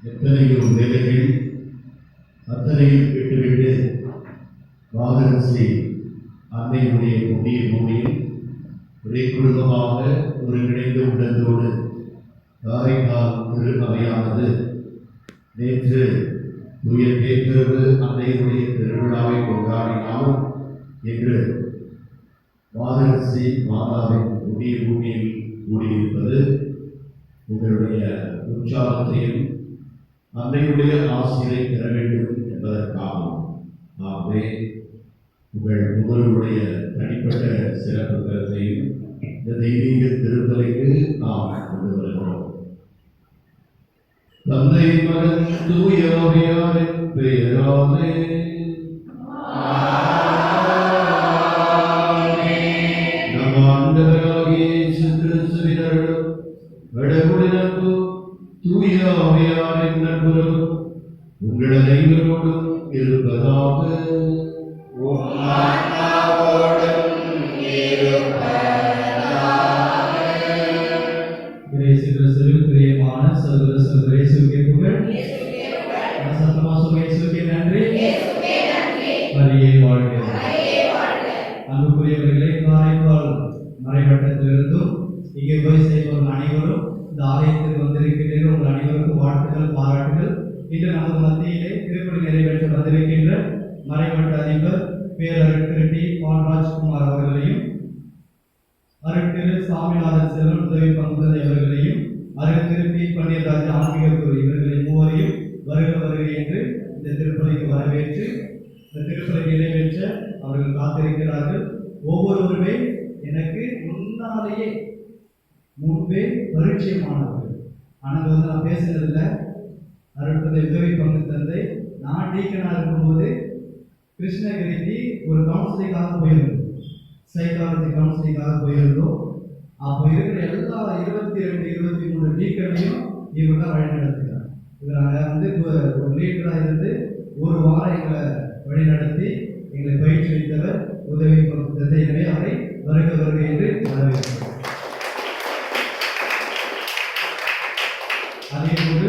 எத்தனையோ வேலைகள் அத்தனையும் விட்டுவிட்டு வாகனசி அன்னையுடைய புண்ணிய பூமியில் ஒரே குடும்பமாக ஒருங்கிணைந்த உள்ளத்தோடு காரைக்கால் திருநவையானது நேற்று உயர் தேர்வு அன்னையுடைய திருவிழாவை கொண்டாடினால் என்று வாகனசி மாதாவின் புண்ணிய பூமியில் கூடியிருப்பது உங்களுடைய உற்சாகத்தையும் அன்னையுடைய ஆசிரியை பெற வேண்டும் என்பதற்காகவும் ஆகவே உங்கள் ஒவ்வொருடைய தனிப்பட்ட சிறப்பு கருத்தையும் இந்த தெய்வீக திருத்தலைக்கு நாம் கொண்டு வருகிறோம். தந்தை மகன் தூய ஆவியாரின் பெயராலே நம் ஆண்டவராகிய இயேசு கிறிஸ்துவின் அருளும் கடவுளின் அன்பும் தூய ஆவியாரின் நட்புறவும் உங்கள் அனைவரோடும் இருப்பதாக. பிரியமான சகோதர சகோதரி இயேசுவுக்கே புகழ். இயேசுவுக்கே நன்றி. மரியே வாழ்க. அன்புக்குரியவர்களே, காரைக்கால் மறைவட்டத்திலிருந்தும் இங்கே போய் செய்பவர்கள் அனைவரும் இந்த ஆலயத்தில் வந்திருக்கின்ற உங்கள் அனைவருக்கும் வாழ்த்துக்கள், பாராட்டுகள். இன்று நமது மத்தியிலே திருப்பணி நிறைவேற்ற வந்திருக்கின்ற மறைவட்ட அதிபர் பேரருட்திரு டி பால்ராஜ்குமார் அவர்களையும், அருட்திரு சாமிநாதன் செல்வன் உதவி பங்குதந்தை அவர்களையும், அருட்திரு பி பன்னீர்ராஜ் ஆன்மீக குரு இவர்களை மூவரையும் வருக வருக என்று இந்த திருப்பலிக்கு வரவேற்று இந்த திருப்பலி நிறைவேற்ற அவர்கள் காத்திருக்கிறார்கள். ஒவ்வொருவருமே எனக்கு முன்பே பரிச்சயமானவர்கள். ஆனால் நான் பேசுனதில்ல. அருட்தந்தை உதவி பங்கு தந்தை நான் டீக்கனாக இருக்கும்போது கிருஷ்ணகிரிக்கு ஒரு கவுன்சிலிங்காக போயிருந்தோம், சைக்காலஜி கவுன்சிலிங்காக போயிருந்தோம். அப்போ இருக்கிற எல்லா 22, 23 டீக்கனையும் இவங்க தான் வழி நடத்துகிறாங்க. இவர் ஒரு லீடராக இருந்து ஒரு வாரம் எங்களை வழிநடத்தி எங்களை பயிற்றுவித்தவர் உதவி பங்கு தந்தை. எனவே அவரை வருக வருக என்று வரவேற்கிறோம். அதேபோது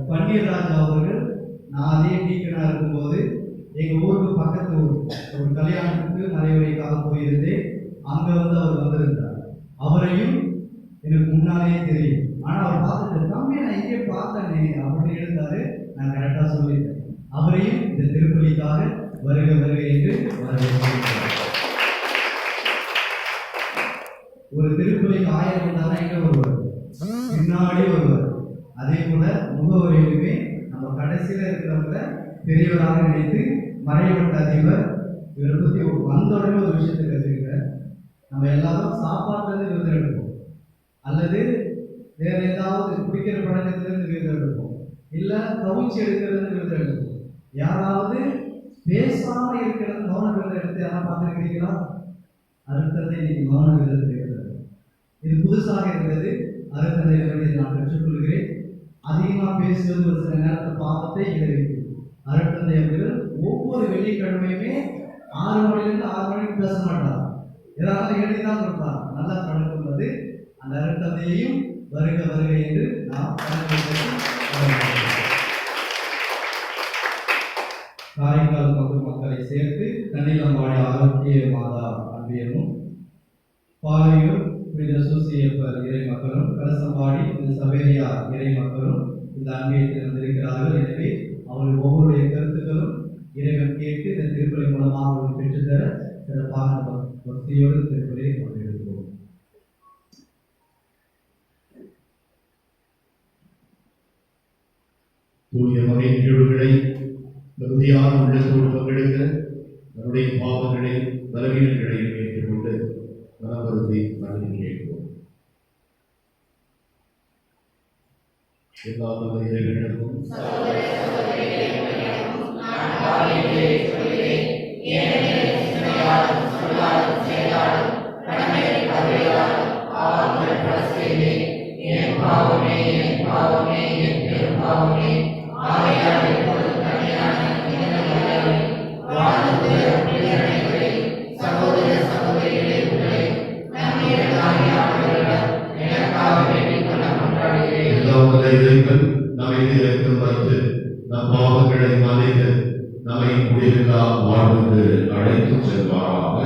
பன்னீர்ராஜ் அவர்கள் நான் அதே டீக்கனாக இருக்கும்போது எங்கள் ஊருக்கு பக்கத்து ஊர் ஒரு கல்யாணத்துக்கு மறைவுரைக்காக போயிருந்தேன். அங்கே அவர் வந்திருந்தார். அவரையும் எனக்கு முன்னாலேயே தெரியும். ஆனால் அவர் பார்த்துட்டு தம்பி நான் இங்கே பார்த்தேனே அப்படின்னு இருந்தார். நான் கரெக்டாக சொல்லிட்டேன். அவரையும் இந்த திருப்பலிக்காக வருக வருக என்று வரவேற்கிறேன். ஒரு திருப்பலிக்கு 1000 இருந்தாலும் எங்கே ஒருவர் பின்னாடி ஒருவர். அதே போல முகவரியிலுமே நம்ம கடைசியில் இருக்கிறவங்கள பெரியவராக நினைத்து மறைவட்ட அதிபர் இவரை பற்றி வந்த உடனே ஒரு விஷயத்தை கற்றுக்கிறேன். நம்ம எல்லாரும் சாப்பாட்டுலேருந்து விருது எடுப்போம், அல்லது வேற ஏதாவது குடிக்கிற பழக்கத்திலிருந்து விருது எடுப்போம், இல்லை கவுச்சி எடுக்கிறதுலேருந்து விருது எடுப்போம். யாராவது பேசாமல் இருக்கிறது மௌன விருது எடுத்து யாராவது பார்த்துருக்கிறீங்களா? அருட்தந்தை இன்னைக்கு மௌன விருது எடுக்கிறது. இது புதுசாக இருக்கிறது. அருட்தந்தைகளை நான் பெற்றுக்கொள்கிறேன். அதிகமாக பேசுவது ஒரு சில நேரத்தில் பாவத்தை விளைவிக்கும். அருட்தந்தை அவர்கள் ஒவ்வொரு வெள்ளிக்கிழமையுமே 6 மணிலேருந்து 6 மணிக்கு பேச மாட்டார். ஏதாவது எழுதி தான் கொடுப்பார். நல்லா பழக்கம் உள்ளது. அந்த அருட்தந்தையையும் வருக வருக என்று நாம் காரைக்கால் மக்களை சேர்த்து தன்னிலம்பாடி ஆரோக்கிய மாதா அன்பியமும், பாலையூர் புனித சூசியப்பர் இறை மக்களும், கலசம்பாடி புனித சவேரியா இறை மக்களும் இந்த அன்பியத்தில் வந்திருக்கிறார்கள். எனவே அவர்கள் ஒவ்வொருடைய கருத்துக்களும் இறைவன் கேட்டு இந்த திருப்பலி மூலமாக அவர்கள் பெற்றுத்தர சிறப்பான பக்தியோடு திருப்பலியை கொண்டிருக்கிறோம். தூய மறைநீழ்வுகளை தகுதியான உள்ளத்தோடு பங்கெடுக்க நம்முடைய பாவங்களை பலவீனங்களை ஏற்றுக்கொண்டு மனவருத்தி மனதில் கேட்போம். எல்லா இறைவனுக்கும் இறைவன் நம்மை இரக்கம் வைத்து நம் பாவங்களை மன்னித்து நம்மை முடிவில்லா வாழ்வுக்கு அழைத்து செல்வாராக.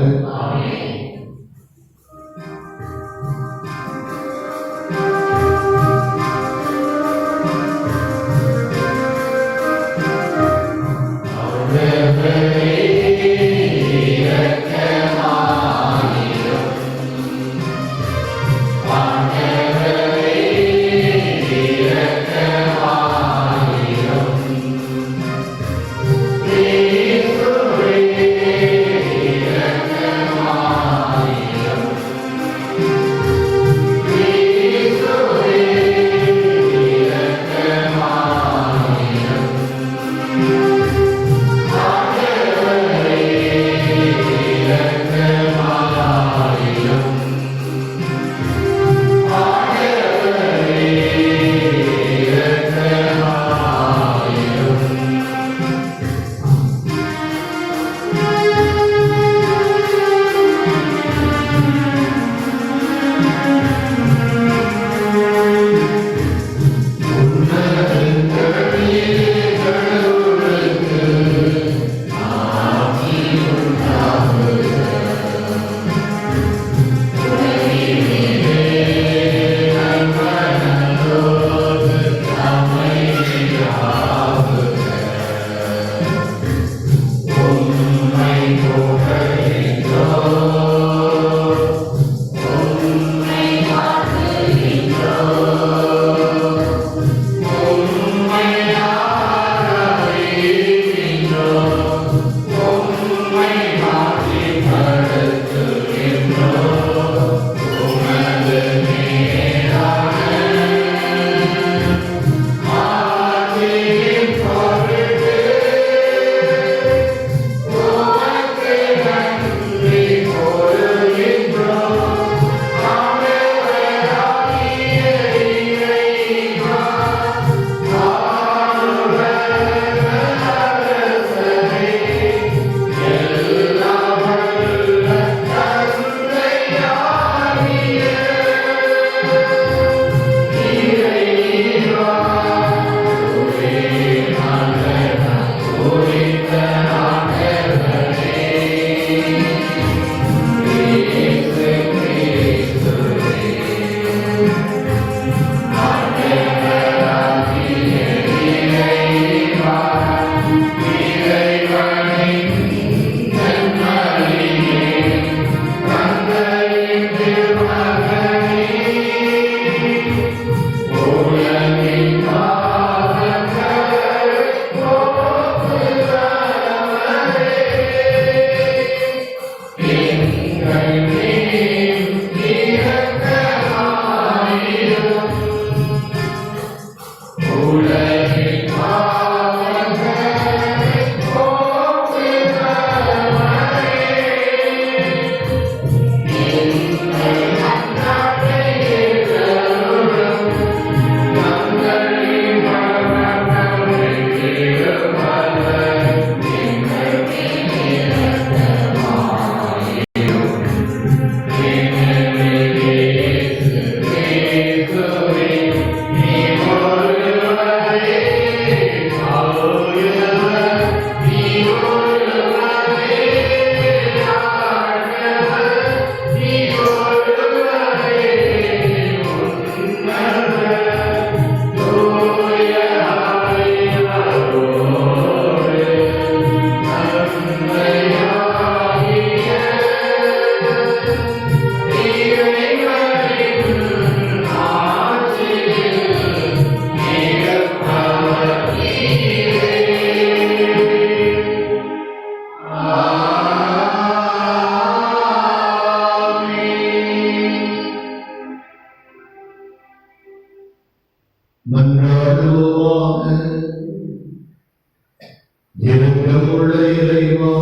என்றுமுள்ள இறைவா,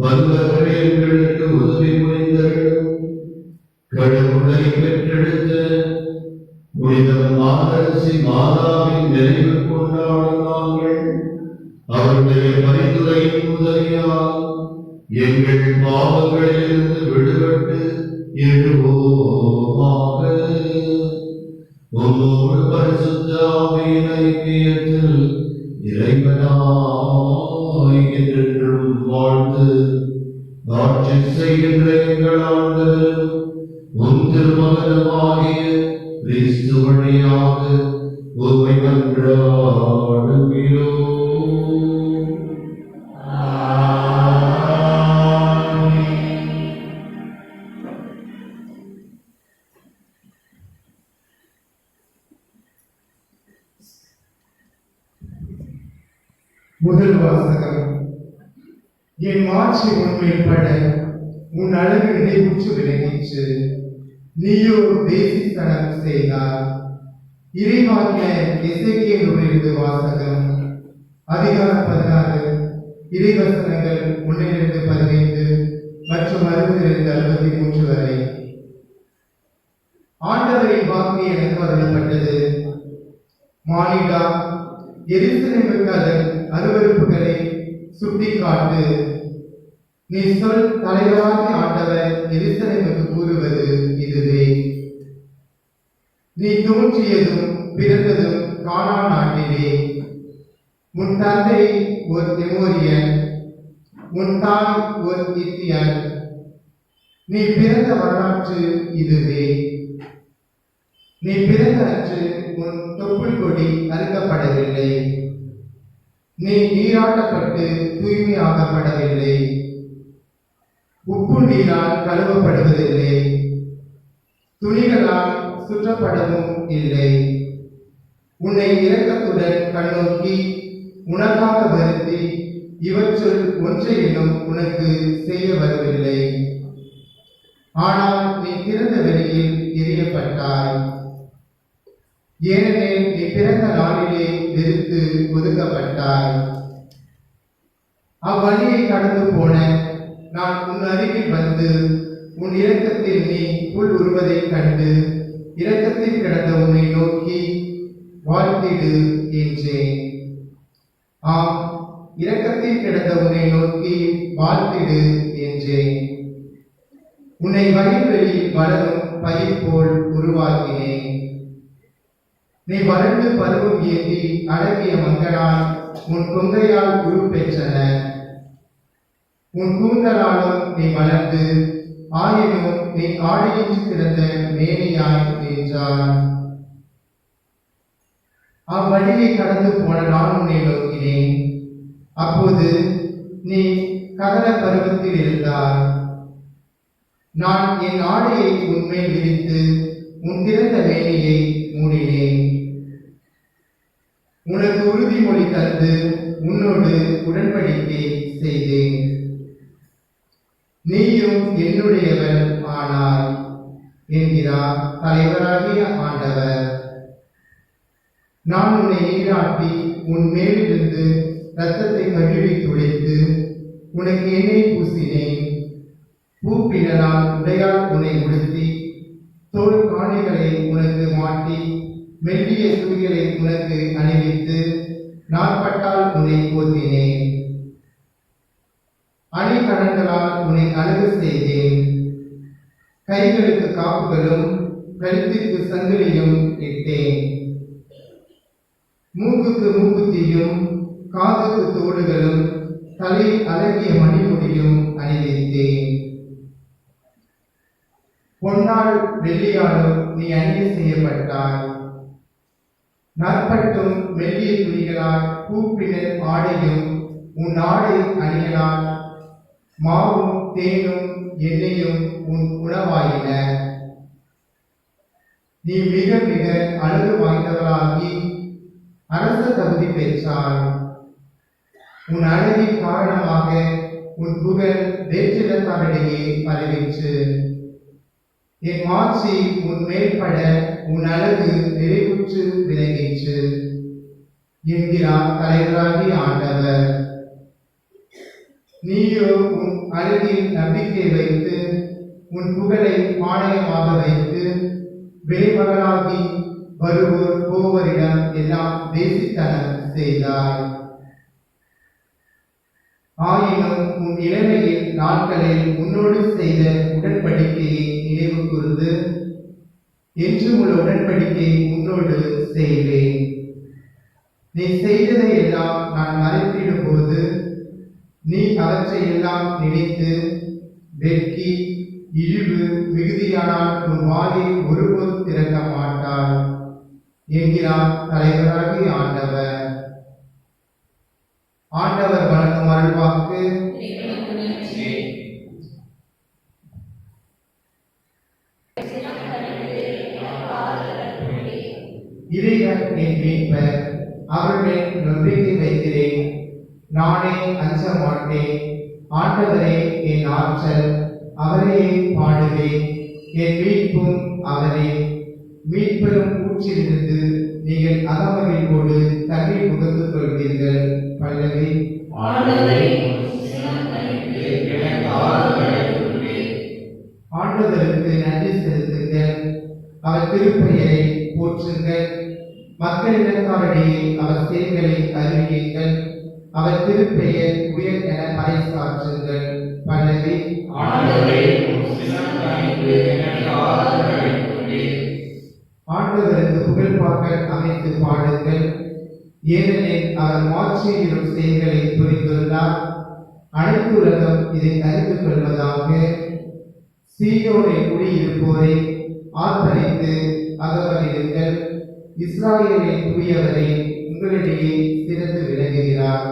வல்லவரே எங்களுக்கு உதவி புரிந்தருளும். கடவுளை பெற்றெடுத்த புனித மாதரசி மாதாவின் நினைவு கொண்டாடும் நாங்கள் அவருடைய பரிந்துரையின் உதவியால் எங்கள் பாவங்களிலிருந்து விடுபட்டு எழுவோமாக. உம்மோடு பரிசுத்த ஆவியின் ஐக்கியத்தில் இறைவனாய் என்றென்றும் வாழ்ந்து ஆட்சி செய்கின்ற எங்கள் ஆண்டவர் உம் திருமகனுமாகிய கிறிஸ்து வழியாக உம்மை மன்றாடுகிறோம். முதல் வாசகம். என் மாட்சி உண்மைப்பட உன் அழகு நினைவுற்று விலகிற்று, நீயோ தேசித்தனம் செய்தார். இறைவாக்கிய எசேக்கியேலிலிருந்து வாசகம். அதிகாரம் 16, இறைவசனங்கள் 1-15 மற்றும் 62-63 வரை. ஆண்டவரின் வாக்கு எனக்கு அருளப்பட்டது. மானிடா, எருசலேமுக்கு அதன் அருவருப்புகளை சுட்டிக்காட்டு. நீ சொல், தலைவராகிய ஆண்டவர் எருசலேமுக்கு கூறுவது இதுவே: நீ தோன்றியதும் பிறந்ததும் கானான் நாட்டிலே. உன் தந்தை ஒரு எமோரியன், உன் தாய் ஒரு இத்தியன். நீ பிறந்த வரலாற்று இதுவே. நீ பிறந்த அன்று உன் தொப்புள் கொடி அறுக்கப்படவில்லை. நீ நீராட்டப்பட்டு தூய்மையாகப்படவில்லை. உப்பு நீரால் கழுவப்படுவதில்லை. துணிகளால் சுற்றப்படவும் இல்லை. உன்னை இரக்கத்துடன் கண்ணோக்கி உனக்காக வருத்தி இவற்றுள் ஒன்றையிலும் உனக்கு செய்ய வரவில்லை. ஆனால் நீ திறந்த வெளியில் எரியப்பட்டாய். ஏனெனில் நீ பிறந்த நாளிலே வெறுத்து ஒதுக்கப்பட்டாய். அவ்வழியை கடந்து போன நான் உன் அருகில் வந்து உன் இரக்கத்தில் நீ உள் உருவதைக் கண்டு இரக்கத்தில் கிடந்த உன்னை நோக்கி வாழ்த்திடு என்றேன். ஆம், இரக்கத்தில் கிடந்த உன்னை நோக்கி வாழ்த்திடு என்றேன். உன்னை வயல்வெளியில் வளரும் பயிர் போல் உருவாக்கினேன். நீ வறண்டு பருவம் ஏந்தி அடங்கிய மங்களால் உன் கொங்கையால் உருப்பெற்றன. உன் கூந்தலாலும் நீ வளர்ந்து, ஆயினும் நீ ஆடையின்றி கிடந்த மேனியாய் நின்றாய். அவ்வழியை கடந்து போன நான் உன்னை நோக்கினேன். அப்போது நீ கதற பருவத்தில் இருந்தாய். நான் என் ஆடையை உன்மேல் விரித்து உன் திறந்த மேனியை மூடினேன். உனக்கு உறுதிமொழி தந்து உன்னோடு உடன்படிக்கை செய்தேன். நீயும் என்னுடையவன் ஆனாய் என்கிறார் தலைவராகிய ஆண்டவர். நான் உன்னை நீராட்டி உன் மேலிருந்து இரத்தத்தை கழுவி துடைத்து உனக்கு எண்ணெய் பூசினேன். பூப்பினரால் உடையால் உன்னை உடுத்தி தோல் காணிகளை உனக்கு மாட்டி மெல்லிய துணிகளை உனக்கு அணிவித்து நாற்பட்டால் உன்னை போத்தினேன். அணிகலன்களால் உன்னை அழகு செய்தேன். கைகளுக்கு காப்புகளும் கழுத்திற்கு சங்கிலியும் இட்டேன். மூக்குக்கு மூக்குத்தியும் காதுக்கு தோடுகளும் தலை அழகிய மணிமுடியும் அணிவித்தேன். பொன்னால் வெள்ளியாலும் நீ அணிய செய்யப்பட்டாய். நற்பட்டும் மெல்லிய துணிகளால் பூப்பினர் ஆடையும் உன் ஆடை அணியலால் மாவும் தேனும் எண்ணெயும் உன் உணவாயின. நீ மிக மிக அழகு வாய்ந்தவளாகி அரச தகுதி பெற்றாய். உன் அழகின் காரணமாக உன் புகழ் வேற்றிடத்தாரிடையே பரவிற்று. என் மாட்சி உன் மேற்பட உன் அழகு நிறைவுற்று விளங்கிற்று என்கிறார் தலைவராகிய ஆண்டவர். நீயோ உன் அழகில் நம்பிக்கை வைத்து உன் புகழை பாளையமாக வைத்து விலைமகளாகி வருவோர் போவரிடம் எல்லாம் தேசித்தனம் செய்தாய். ஆயினும் உன் இளமையில் நாட்களில் உன்னோடு செய்த உடன்படிக்கையை நினைவு கூர்ந்து என்றும் உள்ள உடன்படிக்கையை உன்னோடு செய்வேன். நீ செய்ததை எல்லாம் நான் மறைத்திடும் போது நீ அவற்றை எல்லாம் நினைத்து வெட்கி இழிவு மிகுதியானால் உன் வாயை ஒருபோதும் திறக்க மாட்டாள் என்கிறார் தலைவராகி ஆண்டவர். ஆண்டவர் வழங்கும் அருள்வாக்கு. இறைவன் என் மீட்பர், அவருடன் நம்பிக்கை வைக்கிறேன், நானே அஞ்ச மாட்டேன். ஆண்டவரே என் ஆற்றல், அவரையே பாடுவேன், என் மீட்பும் அவரே. மீட்பெரும் ஊற்றிலிருந்து நீங்கள் அகமகிழ்வோடு தண்ணீர் முகந்து கொள்வீர்கள். பல்லவி. ஆண்டவருக்கு நன்றி செலுத்துங்கள், அவர் திருப்பெயரை போற்றுங்கள். மக்களினத்தாரிடையே அவர் செயல்களை அறிவியுங்கள், அவர் திருப்பெயர் உயர் என பறைசாற்றுங்கள். பல்லவி. ஆண்டவருக்கு புகழ்பாக்கள் அமைத்து பாடுங்கள், ஏனெனில் அவர் மாட்சியிலும் செயல்களை புரிந்துள்ளார். அனைத்து உலகம் இதை அறிந்து கொள்வதாக. சீயோனில் குடியிருப்போரை ஆர்ப்பரித்து அகமகிழுங்கள், இஸ்ராயேலின் தூயவரை உங்களிடையே சிறந்து விளங்குகிறார்.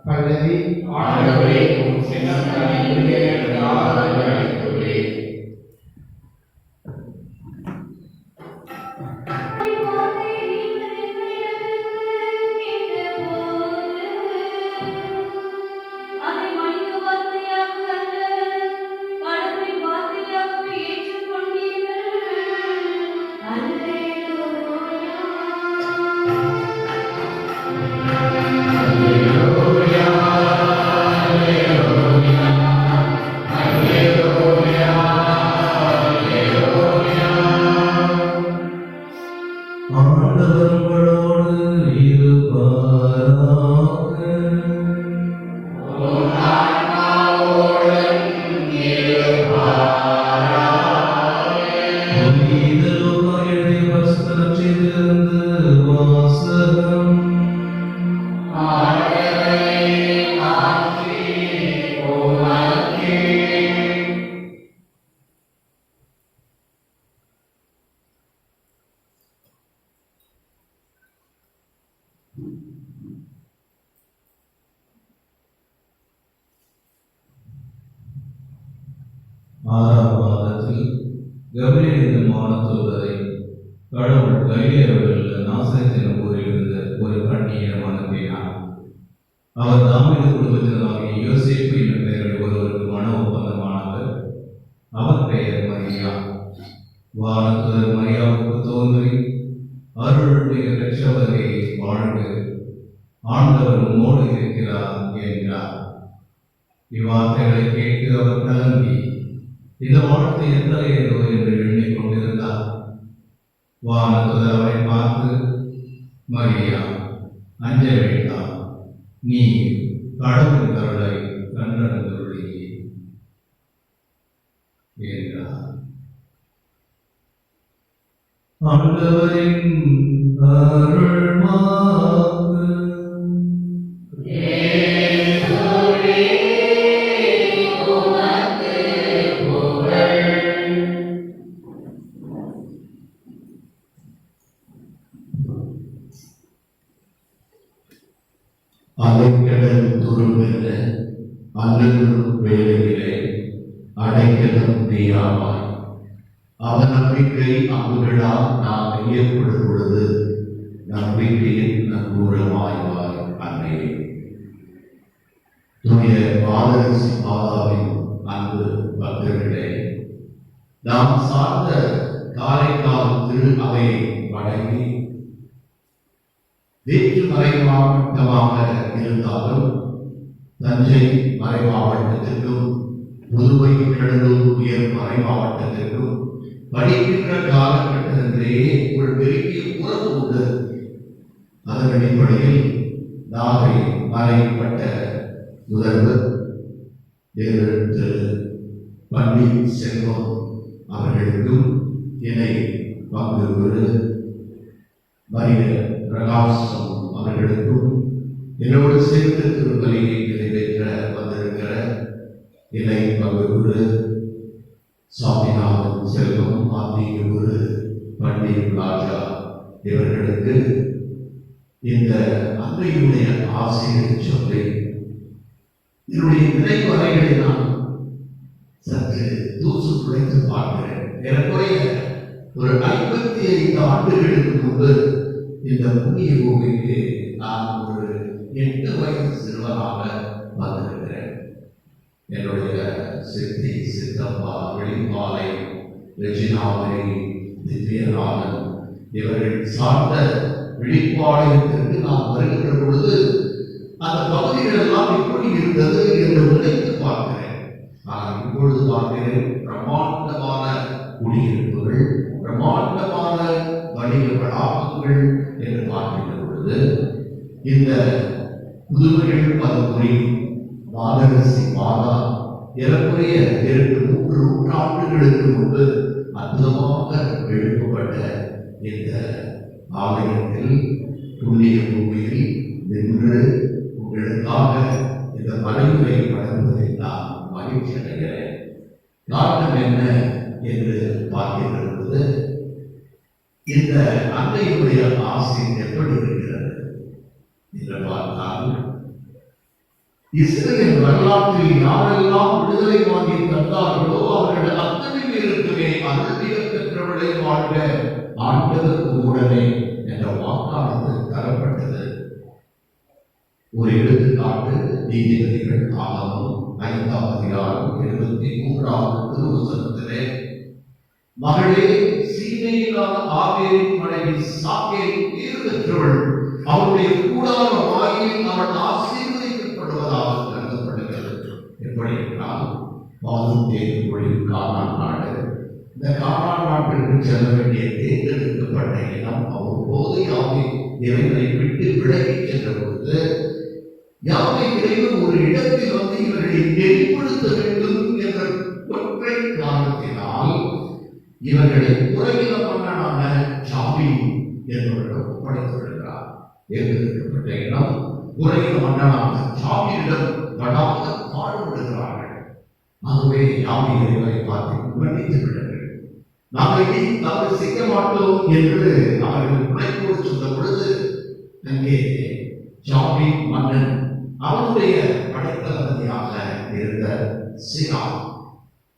பல்லவி. ஆறாம் மாதத்தில் கபிரியேல் என்னும் வானதூதரை கடவுள் கலிலேயாவில் நாசரேத் என்னும் ஊரில் இருந்த ஒரு கன்னியிடம் அனுப்பினார். அவர் தாவீது குடும்பத்தினராகிய யோசேப்பு என்னும் பெயரில் ஒருவருக்கு மன ஒப்பந்தமானவர். அவர் பெயர் மரியா. வானதூதர் மரியாவுக்கு தோன்றி, அருள்மிகு இரட்சகரே வாழ்க, ஆண்டவர் உம்மோடு இருக்கிறார் என்றார். இவ்வார்த்தைகளை கேட்டு அவர் கலங்கி இந்த வாழ்க்கை எத்தகையதோ என்று எண்ணிக் கொண்டிருந்தார். வானதூதர் அவரை பார்த்து, மரியா, அஞ்ச வேண்டாம், நீ கடவுளின் அருளை கண்டடைந்துள்ளீயே என்றார். ஆண்டவரின் அருள்வாக்கு. அலைக்கடல் துரும்பெற அல்லலும் வேலையிலே அடைக்கலம் நீயாவாய். அவன் நம்பிக்கை அம்புகளால் நாம் ஏற்படும் பொழுது நம்பிக்கையின் நங்கூரமாய்வாய் அன்னையே. தூய மாதரசி மாதாவின் அன்பு பக்தர்களே, நாம் சார்ந்த காரைக்கால் திரு அவையை வணங்கி வேற்று மறைமாவட்டமாக இருந்தாலும் தஞ்சை மறை மாவட்டத்திற்கும் புதுவை கடலூர் உயர் மறை மாவட்டத்திற்கும் படிக்கின்ற காலகட்டத்திலேயே ஒரு பெரிய உறவு உண்டு. அதன் அடிப்படையில் நாகை மறைப்பட்ட முதல்வர் திரு பண்டிட் செல்வம் அவர்களுக்கும் இணை பங்கு குரு மரிய பிரகாசம் அவர்களுக்கும் என்னோடு சேர்ந்து திருப்பலியை நிறைவேற்ற வந்திருக்கிற இணை பங்கு குரு சுவாமிநாதன் செல்வம் ஆன்மீக குரு பண்டிட் ராஜா இவர்களுக்கு இந்த அன்னையுடைய ஆசையை சொல்லி என்னுடைய நினைவறைகளை நான் சற்று தூசு துடைத்து பார்க்கிறேன். ஏறக்குறைய ஒரு 55 ஆண்டுகளுக்கு முன்பு இந்த புண்ணிய பூமிக்கு நான் ஒரு 8 வயது சிறுவனாக வந்திருக்கிறேன். என்னுடைய சித்தி சித்தப்பா வெளிப்பாலை ரெஜினாவரி திவ்யநாதன் இவர்கள் சார்ந்த வெளிப்பாளையத்திற்கு நான் வருகின்ற பொழுது அந்த பகுதிகள் எல்லாம் எப்படி இருந்தது என்று நினைத்து பார்க்கிறேன். நான் இப்பொழுது பார்க்கிறேன் பிரம்மாண்டமான குடியிருப்புகள், பிரம்மாண்டமான வணிக வளாகங்கள் என்று பார்க்கின்ற பொழுது இந்த புதுமைகள் பலமுறை மாதரசி மாதா ஏறக்குறைய 3 நூற்றாண்டுகளுக்கு முன்பு அற்புதமாக எழுப்பப்பட்ட இந்த ஆலயத்தில் புண்ணிய பூமியில் நின்று உங்களுக்காக இந்த மறைமுறை வழங்குவதில் நான் மகிழ்ச்சி அடைகிறேன். காரணம் என்ன என்று பார்க்கின்ற பொழுது இந்த அன்னையுடைய ஆசை எப்படி இருக்கிறது என்று பார்த்தால், இஸ்ரேல் வரலாற்றில் யாரெல்லாம் விடுதலை வாங்கி தந்தார்களோ அவர்கள் அத்தனை பேருக்குமே அருள்மிக பெற்றவளை வாழ்க ஆண்டவருக்கு உடனே என்ற வாக்காளர்கள் தரப்பட்டது. ஒரு எடுத்துக்காட்டு நீதிபதிகள் ஆகமம் 5ஆம் அதிகாரம் 23வது திருவசனத்திலே, மகளே சீமையிலான ஆவேரின் மனைவி சாக்கேல் பேறு பெற்றவள், அவருடைய கூடார வாயில் அவள் ஆசீர்வதிக்கப்படுவதாக கருதப்படுகிறது. எப்படி என்றால், பாலும் தேன் பொழியும் கானான் நாடு. இந்த கானான் நாட்டிற்கு செல்ல வேண்டிய தேர்ந்தெடுக்கப்பட்ட இனம் அவ்வப்போது யாவை இறைவனை விட்டு விலகிச் சென்ற பொழுது யாவை இறைவன் ஒரு இடத்தில் வந்து இவர்களை நெறிப்படுத்த வேண்டும் என்ற ஒற்றை காரணத்தினால் இவர்களை குறைந்த மன்னனான சாமி என்பவரிடம் ஒப்படைத்து விடுகிறார். தேர்ந்தெடுக்கப்பட்ட இனம் குறைந்த மன்னனான சாமியிடம் படாத பாடுபடுகிறார்கள். ஆகவே யாவை இறைவனை பார்த்து மன்னித்து விடுங்கள், நாங்கள் இனி தவறு செய்ய மாட்டோம் என்று அவர்கள் உழைப்போடு சொன்ன பொழுது அங்கே சாமி மன்னன் அவருடைய படைத்தளபதியாக இருந்த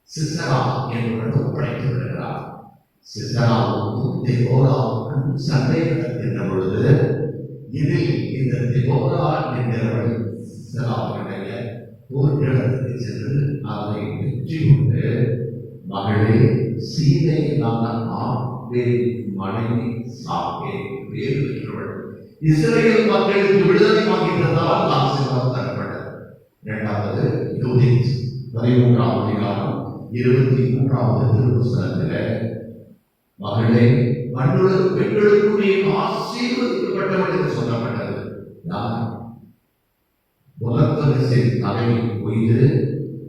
சிசரா என்பவரிடம் ஒப்படைத்து விடுகிறார். சிசராவுக்கும் தெபோராவுக்கும் சண்டை நடக்கின்ற பொழுது இதில் இந்த தெபோரா என்கிறவள் சிசராவுடைய போர்க்களத்துக்கு சென்று அதை வெற்றி கொண்டு, மகளே சீதையிலான மனைவி சாக்கே பேறு பெற்றவள், இஸ்ரேல் மக்களுக்கு விடுதலை வாங்கின்றதால் ஆசீர்வாதம் தரப்பட்டது. 2வது யூதித் 13ஆம் அதிகாரம் 23வது திருவசனத்திலே, மகளே மண்ணுலக பெண்களுக்குரிய ஆசீர்வதிக்கப்பட்டவள் என்று சொல்லப்பட்டது. உலகத்தின் தலையை கொய்து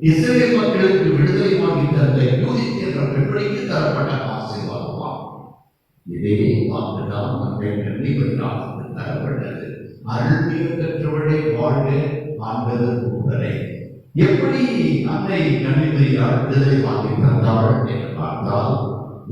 இஸ்ரேல் மக்களுக்கு விடுதலை வாங்கி தந்த யூதித் என்ற பெண்களுக்கு தரப்பட்ட ஆசீர்வாதமா. இதே வாக்குதான் நம்மை நன்றிபட்டால் தரப்பட்டது. அருள்மிக பெற்றவளை வாழ்க ஆண்டவர் உடனே. எப்படி அன்னை கன்னிமரியால் விடுதலை வாங்கி தந்தாள் என்று பார்த்தால்,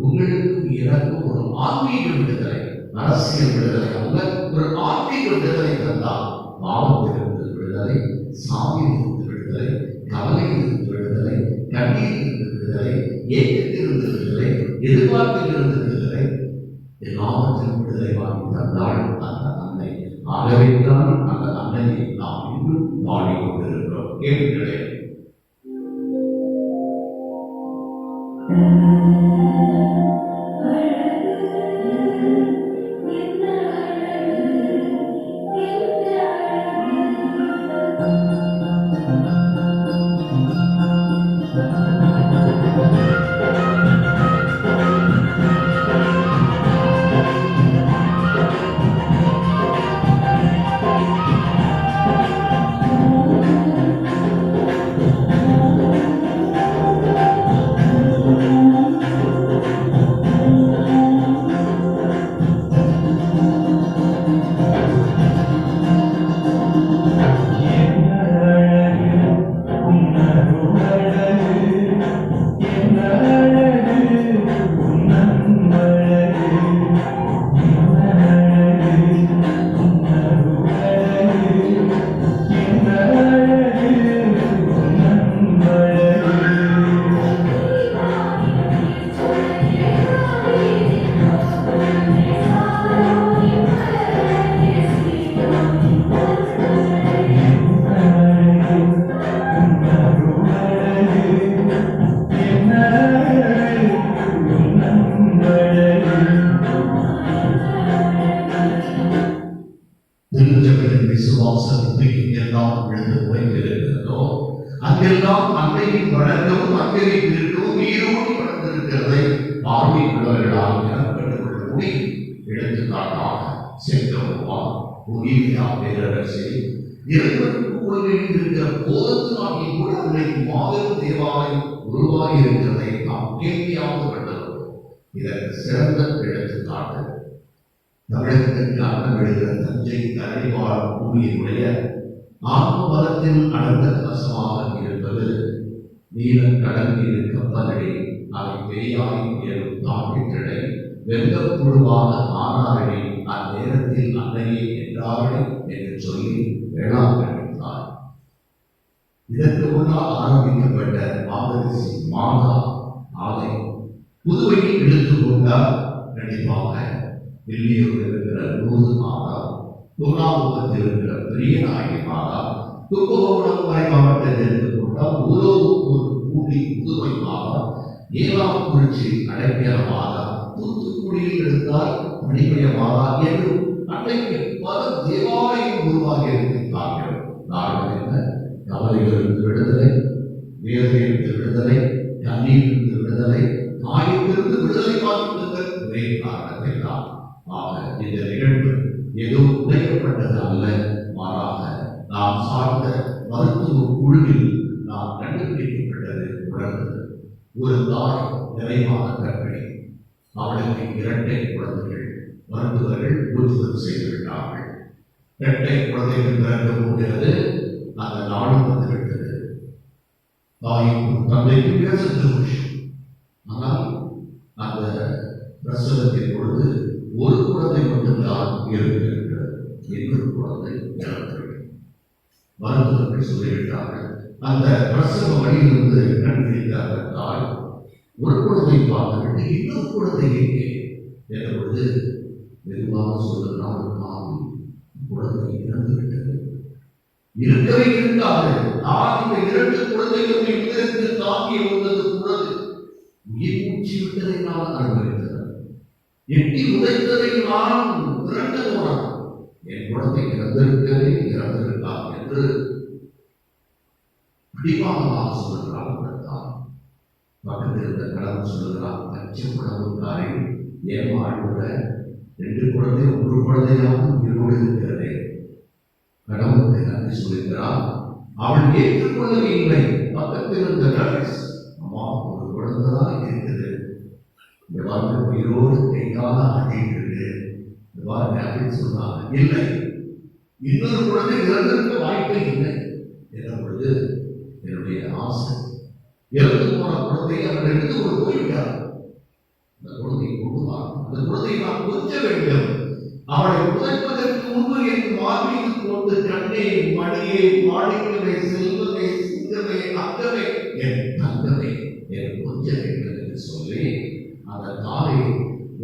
உங்களுக்கும் எனக்கும் ஒரு ஆன்மீக விடுதலை, அரசியல் விடுதலை அல்ல, ஒரு ஆன்மீக விடுதலை தந்தால் பாவத்திலிருந்து விடுதலை, சாமியிலிருந்து விடுதலை, கவலையிலிருந்து விடுதலை, கண்ணீரிலிருந்து விடுதலை, ஏக்கத்திலிருந்து விடுதலை, எதிர்பார்ப்பிலிருந்து விடுதலை, எல்லாவற்றிலும் விடுதலை வாங்கி தந்தாள் அந்த அன்னை. ஆகவேதான் அந்த அன்னையை நாம் இன்னும் பாடிக்கொண்டிருக்கிறோம். கேட்கிறேன். விழுந்து உறைந்து இருக்கிறதோ அங்கெல்லாம் அன்னையின் வழக்கமும் அன்னையை இருக்கவும் நீரோடி வளர்ந்திருக்கிறதை பார்வையுள்ளவர்களால் எனப்பட்டுக் கொள்ள முடியும். எடுத்துக்காட்டாக சென்றவா ஒலிவியா பேரரசே இறைவனுக்கு கொள்கையிருக்கிற போதத்தினாகிய கூட இன்னைக்கு மாபெரும் தேவாலயம் உருவாகி இருக்கிறதை நாம் கேள்வியாக கண்டோம். இதற்கு சிறந்த எடுத்துக்காட்டு தமிழகத்திற்கு அன்னம் எழுகிற தஞ்சை தலைவாழ் பூமியினுடைய ஆத்ம பலத்தின் அடர்ந்த கலசமாக இருப்பது நீலக் கடல் மீது கப்பலடி அவை பெரியாய் ஏறும் தாக்கிட்டடை வெங்கப்புழுவாக ஆனாரடி அந்நேரத்தில் அன்னையே என்றாரடி என்று சொல்லி வேளாண் கண்டித்தார். இதற்கு முன்னால் ஆரம்பிக்கப்பட்ட மாதரிசி மாதா ஆலை புதுவையில் எடுத்துக்கொண்டால் கண்டிப்பாக வெள்ளியூரில் இருக்கிற நூறு மாதா, தூணாமுகத்தில் இருக்கிற பெரிய நாயகி மாதா, கும்பகோணம் வரை மாவட்டத்தில் எடுத்துக்கொண்டால் ஊரோடு கூடி புதுவை மாதா, ஏலாக்குறிச்சி அடைக்கிற மாதா, தூத்துக்குடியில் எடுத்தால் மணிமய மாதா என்று அன்றைக்கு பல தேவாலயம் உருவாகி இருக்கிறார்கள். காரணம் என்ன? கவலையிலிருந்து விடுதலை, வேதனையிலிருந்து விடுதலை, கண்ணீரிலிருந்து விடுதலை, காயத்திலிருந்து விடுதலை பார்க்கின்ற ஒரே காரணத்தை தான். ஆக இந்த நிகழ்வு ஏதோ உடைக்கப்பட்டது அல்ல, மாறாக நாம் சார்ந்த மருத்துவ குழுவில் நாம் கண்டுபிடிக்கப்பட்டது உணர்ந்தது. ஒரு தாய் நிறைவான கற்பிணி, அவளுக்கு 2 குழந்தைகள். மருத்துவர்கள் உறுதிகள் செய்துவிட்டார்கள். 2 குழந்தைகள் பிறக்க போகிறது. அந்த நாடும் வந்துவிட்டது. தாய்க்கும் தந்தைக்கும் மிக சந்தோஷம். ஆனால் அந்த பிரசவத்தின் பொழுது ஒரு குழந்தை மட்டும்தான் இருக்கிறது, இன்னொரு குழந்தை இறந்துவிட்டது. மருத்துவர்கள் சொல்லிவிட்டார்கள். அந்த பிரசவ வழியிலிருந்து கண்டுபிடித்தார் தாய். ஒரு குழந்தை பார்த்துவிட்டு இன்னொரு குழந்தை எங்கே என்ற பொழுது மெதுவாக சொல்லுகிறார், குழந்தை இறந்துவிட்டது. இருக்கவே இருக்காது. நான் இந்த 2 குழந்தைகளும் இதற்கு தாக்கி வந்தது கூடது உயிர் மூச்சு விட்டதை நான் அனுபவித்தேன். எட்டி உதைத்ததை நான் திரண்டு போனேன். என் குழந்தை இறந்திருக்கவே இறந்திருக்கான் என்று பிடிவாதமாக சொல்லுகிறார். பக்கத்தில் இருந்த கடவுள் சொல்லுகிறார், அச்சம் கடவுள்காரை ஏமாறுகிற 2 குழந்தை 1 குழந்தையாகவும் உயிரோடு இருக்கிறதே. கடவுளுக்கு நன்றி சொல்லுகிறார். அவள் ஏற்றுக்கொள்ளவே இல்லை. பக்கத்தில் இருந்த நர்ஸ், அம்மா ஒரு குழந்தைதான் இருக்குது, இந்த வாழ்க்கை உயிரோடு கைகால ஆட்டிட்டு இருக்கு, இந்த வாழ்க்கை அப்படின்னு சொன்னாங்க. இல்லை, இன்னொரு குழந்தை இறந்திருக்க வாய்ப்பே இல்லை என்ற பொழுது என்னுடைய ஆசை, இறந்து போன குழந்தையை அவர் எடுத்து கொண்டு போய்விட்டார். அந்த குழந்தையை கொண்டு வாங்க, அந்த குழந்தையை நான் கொஞ்ச வேண்டும். அவளை புதைப்பதற்கு முன்பு என் மார்பில் கொண்டு கண்ணே மணியே மாணிக்கமே செல்வமே சிங்கமே அங்கமே என் தங்கமே என் கொஞ்ச வேண்டும் என்று சொல்லி அந்த தாயை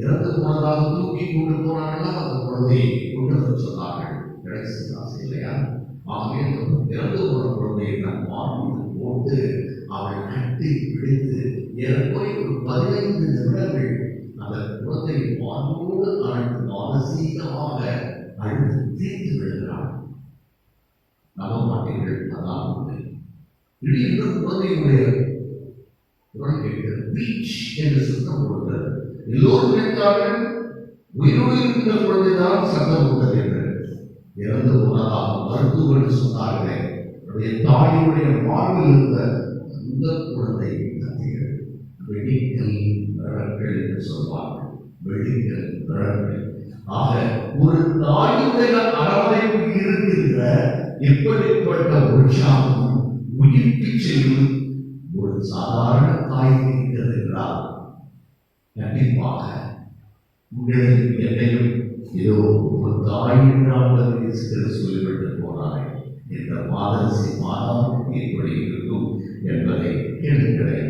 இறந்து போனதாக தூக்கி கொண்டு போனார்களா அந்த குழந்தையை கொண்டு வர சொன்னார்கள். கடைசி ஆசை இல்லையா? ஆகவே இறந்து போன குழந்தையை நான் மார்பில் போட்டு அவளை கட்டி பிடித்து ஏறக்குறைய ஒரு 15 நிமிடங்கள் அந்த குழந்தை மார்போடு அழைத்து மானசீகமாக அழுது தீர்த்து விடுகிறாள். நம்ப மாட்டீர்கள், அதான் உண்மை. திடீரென்று குழந்தையுடைய குரல் கேட்கிறது, பீச் என்று சத்தம் கொடுக்கிறது. எல்லோரும் நினைத்தார்கள் உயிரோடு இருக்கிற குழந்தைதான் சத்தம் கொடுத்தது என்று. இறந்து போனதாக மருத்துவர்கள் சொன்னார்களே, அவருடைய தாயினுடைய மார்பில் இருந்த அந்த குழந்தை கத்திகள் வெடிக்கல் விரல்கள் என்று சொல்வார்கள். வெடிக்கல் விரல்கள். ஆக ஒரு தாயுடைய அரவணைப்பு இருக்கின்ற இப்படிப்பட்ட உற்சாகம் உயிர்க்கு செல்லும் ஒரு சாதாரண தாய் இருக்கிறது என்றால் கண்டிப்பாக உங்களுக்கு என்னையும் ஏதோ ஒரு தாய் என்றால் சொல்லிவிட்டு போனாரே என்ற மாதரிசி மாதாவுக்கு எப்படி இருக்கும் என்பதை கேட்கிறேன்.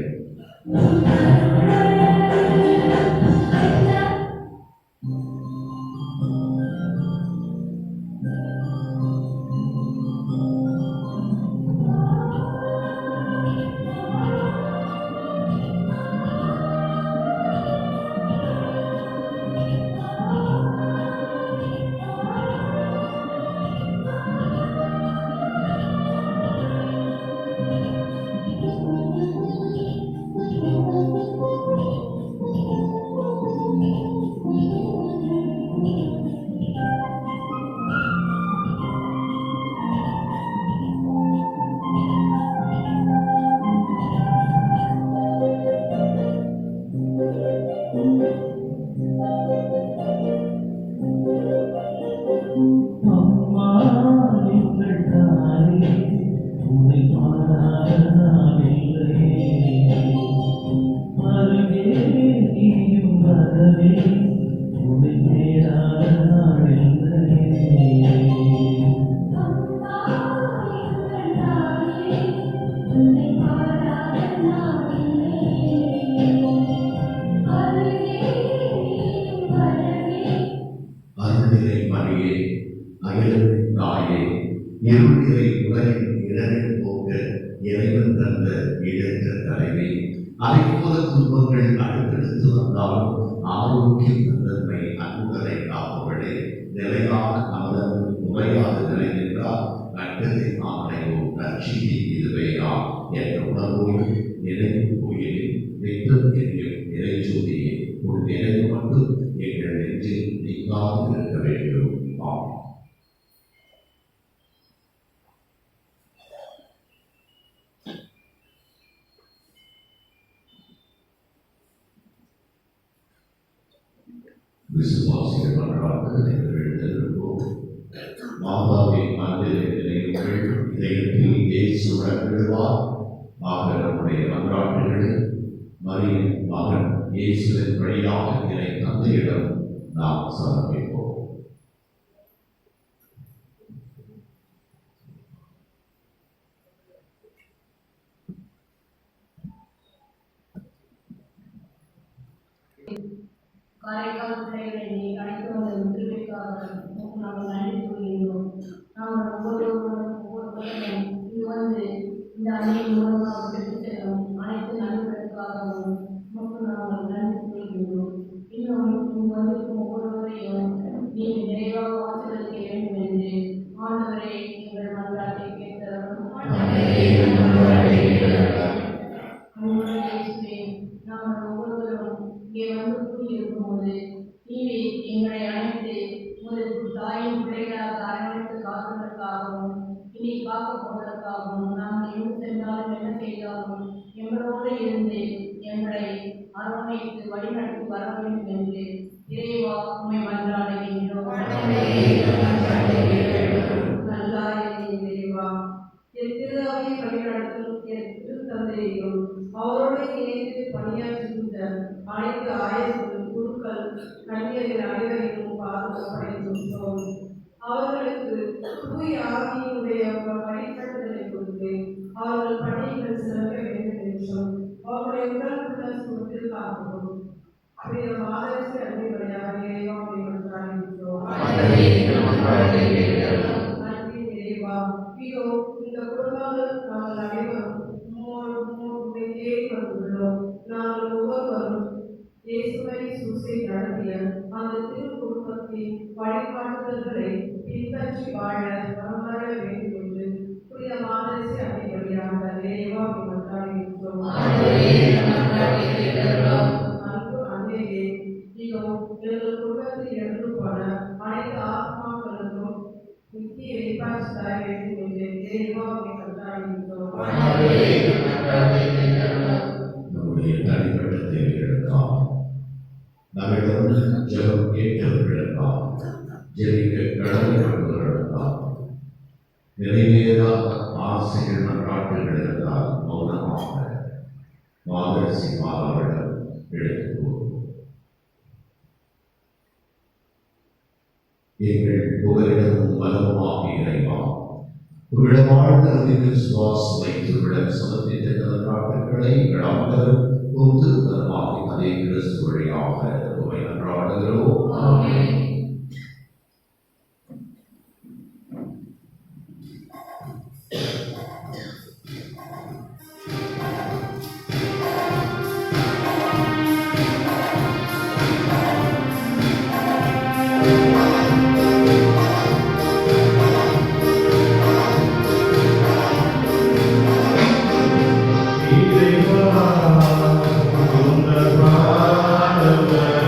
அகிலத்தின் தாயே, இருளிலை உலகின் இடரில் போக்க இறைவன் தந்த இடற்ற தலைவி, அதை போல துன்பங்கள் அடுத்தடுத்து வந்தாலும் ஆரோக்கியம் தந்தன்மை அன்புகளை காப்பவளே, நிலையான அமலன் முறையாக நிலைநின்றால் நட்டத்தை நாமனையும் நற்செய்தி இதுவேயா என்ற உணர்வோடு நினைவு கோயிலில் நித்தம் எரியும் இறைச்சூதியை உன் நினைவு மட்டும் எங்கள் நெஞ்சில் நீங்காது இருக்க வேண்டும். ஆமென். விசுவாசிகள் மன்றாக எழுந்திருப்போம். மாதாவை மனதில் நினைவுகள் இதயத்தில் இயேசு விடுவார். ஆக நம்முடைய மன்றாட்டுகளை மரியின் மகன் இயேசுவின் வழியாக இறை தந்தையிடம் நாம் சமர்ப்பிப்போம். காரைக்கால் பிள்ளைகளை அழைத்து வந்த உதவிக்காக நாங்கள் நன்றி கூறுகின்றோம். நாங்கள் ஒவ்வொருவரும் இது வந்து இந்த அணியின் மூலமாக பெற்று செல்லும் அனைத்து நண்பர்களுக்காகவும் நாங்கள் நன்றி கூறுகின்றோம். இன்னும் இங்கு வந்திருக்கும் ஒவ்வொருவரையும் நீங்கள் நிறைவாக ஆசிரியக்க வேண்டும் என்று ஆண்டவரை எங்கள் மன்றாட்டை கேட்கிறோம். நாங்கள் ஒவ்வொருவரும் இங்கே வந்து கூடியிருக்கும் போது நீரை எங்களை அழைத்து முதல் தாயின் பிள்ளைகளாக அரவணைத்து காப்பதற்காகவும் இனி காக்க போவதற்காகவும் நாங்கள் எங்கு சென்றாலும் என்ன செய்தாலும் எங்களோடு இருந்து எங்களை அரவணைத்து வழிநடத்தி வர வேண்டும் என்று இறைவா உண்மை மன்றாடுகின்றோம். நல்லா இறைவா என் திருவாவை வழிநடத்தும் என் திருத்தந்தையையும் அவரோடு இணைந்து பணியாற்றுகின்ற அனைத்து ஆயர்கள், குருக்கள், கன்னியர்கள் அனைவரையும் பாதுகாப்படைகின்றோம். அவர்களுக்கு தூய ஆவியினுடைய வழிகாட்டுதலை கொடுத்து அவர்கள் பணிகள் சிறக்க வேண்டும் என்றும் அவருடைய உடலுள்ள சுகத்தில் காக்கவும் அப்படியே மாதரசி அன்னைவரையாக இறைவாவை மன்றாடுகின்றோம். நன்றி இறைவா. இதோ இந்த குடும்பங்கள் நாங்கள் அனைவரும் தேடி வந்துள்ளோம். நாங்கள் ஒவ்வொருவரும் இயேசுவை சூசை நடத்திய அந்த திரு குடும்பத்தின் வழிகாட்டுதல்களை பின்பற்றி வாழ வரவர வேண்டும் என்று புனித மாதரசி அன்னை வழியாக இறைவாவை மன்றாடுகின்றோம். அன்பு அன்னையே, இதோ எங்கள் குடும்பத்தில் இறந்து போன அனைத்து ஆத்மாக்களுக்கும் நித்திய இறைப்பாட்சி தர வேண்டும் என்று இறைவாவை மன்றாடுகின்றோம். நம்முடைய தனிப்பட்ட தேவைகளுக்காக நம்மிடம் ஜெபம் கேட்டவர்களுக்காக ஜெபிக்க கடமைப்பட்டவர்களுக்காக நிறைவேறாத ஆசைகள் மன்றாட்டுகள் இருந்தால் மௌனமாக மாதரசி மாதாவிடம் எடுத்துக்கொள்வோம். எங்கள் புகலிடமும் பலமுமாக இறைவா, உங்களிடமாழ்ந்த விசுவாசம் வைத்து உங்களிடம் சமர்ப்பித்த மன்றாட்டுகளை ஆண்டவர் திருத்தலமாகி அதே கிறிஸ்து வழியாக உம்மை மன்றாடுகிறோம். ஆமென். இறைவா, உந்தன் பாதங்கள்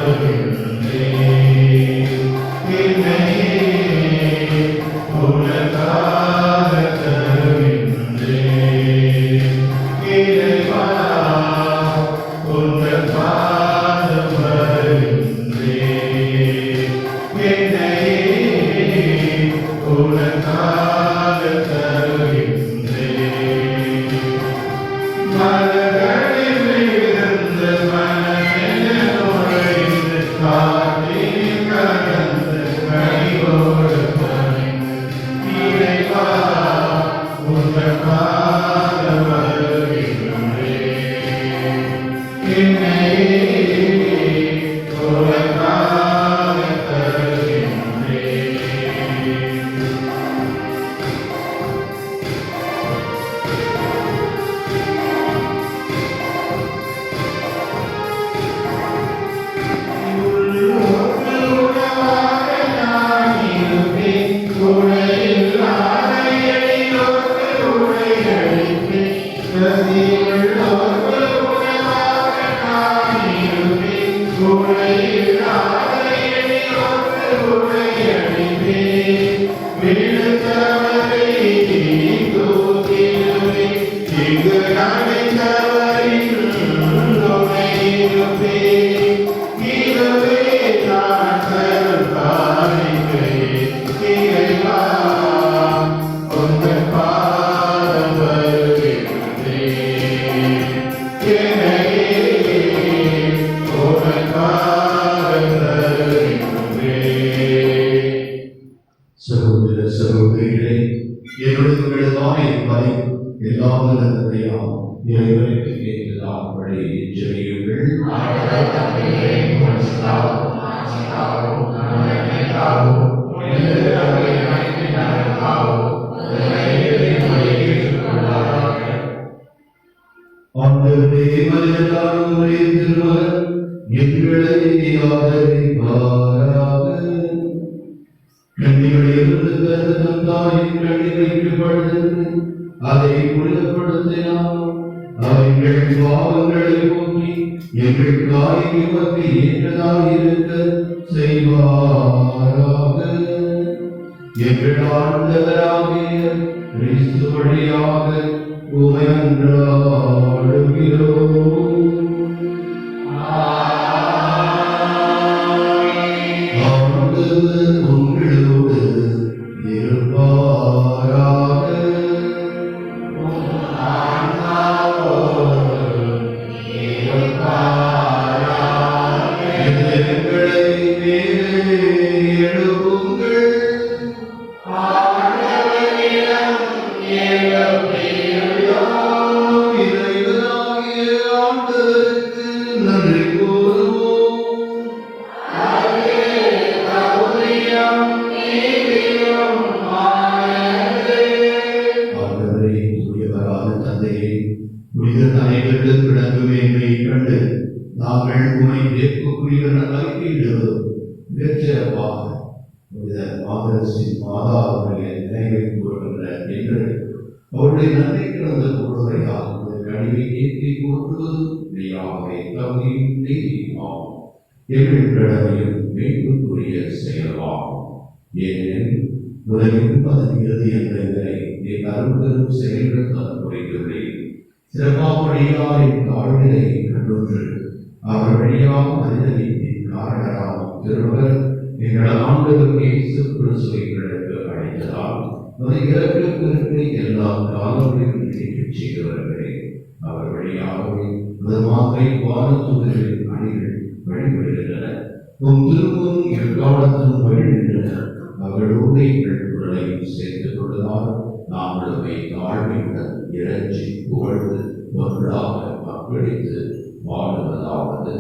ஆண்டவரே மனிதனாலும் ஒரே திருமகன் எங்களை ஆதரிப்பாராக. கண்ணிகளிலிருந்து தன் தாயின் கண்ணி வைக்கப்படுகிறது, அதை புனிதப்படுத்தினார். அவர்கள் பாவங்களை போக்கி எங்கள் காய்க்கு ஏற்றதாக இருக்க செய்வாராக. எங்கள் ஆண்டவராகிய கிறிஸ்து வழியாக உம்மை அன்றாடுகிறோம். ஆண்டவர் உங்களோடு இருப்பாராக. எங்களை மேலே எழுப்புங்கள். இறைவனாகிய ஆண்டவருக்கு நன்றி கூறுவோம். ஆண்டவரே, தூயவரான தந்தையே, புனிதர் அனைவரிடம் கிடக்கும் மேன்மையை கண்டு நாங்கள் உம்மை ஏற்கக்கூடியவன அறிக்கையிடுகிறோம். மிகச்சிறப்பாக புனித மாதரசின் மாதா அவருடைய நினைவை கூறுகின்ற என்று அவருடைய நன்மை கிடந்த பொருளையால் கழிவை ஏற்றி போற்றுவது மெய்யாகவே தகுதியும் நீதியுமாகும். எங்கள் கடமையும் மீட்புக்குரிய செயலாகும். ஏனெனில் உலகின் அதன் இறுதி எங்களை நீ அருள்பெரும் செயல்கள் தன் புரிந்துள்ளேன். சிறப்பாவடியாரின் தாழ்நிலை கண்டுற்று அவர் வழியாக மனிதனின் காரணராக திருவர் எங்கள் ஆண்டவர் இயேசு கிறிஸ்துவை எங்களுக்கு அழைத்ததால் அதை இறப்பிற்கு எல்லா காலங்களிலும் நீக்கச் செய்தவர்களே. அவர் வழியாகவே முதமாகவே வானத்துதலின் அணிகள் வழிபடுகின்றன. உம் திருமுன் எக்காலத்திலும் வழிகின்றன. அவர்களோடு எங்கள் குரலையும் சேர்த்துக் கொள்வதால் நாங்களுமே தாழ்மையுடன் இறைச்சி புகழ்ந்து ஒன்றாக மக்களித்து வாழுவதாவது.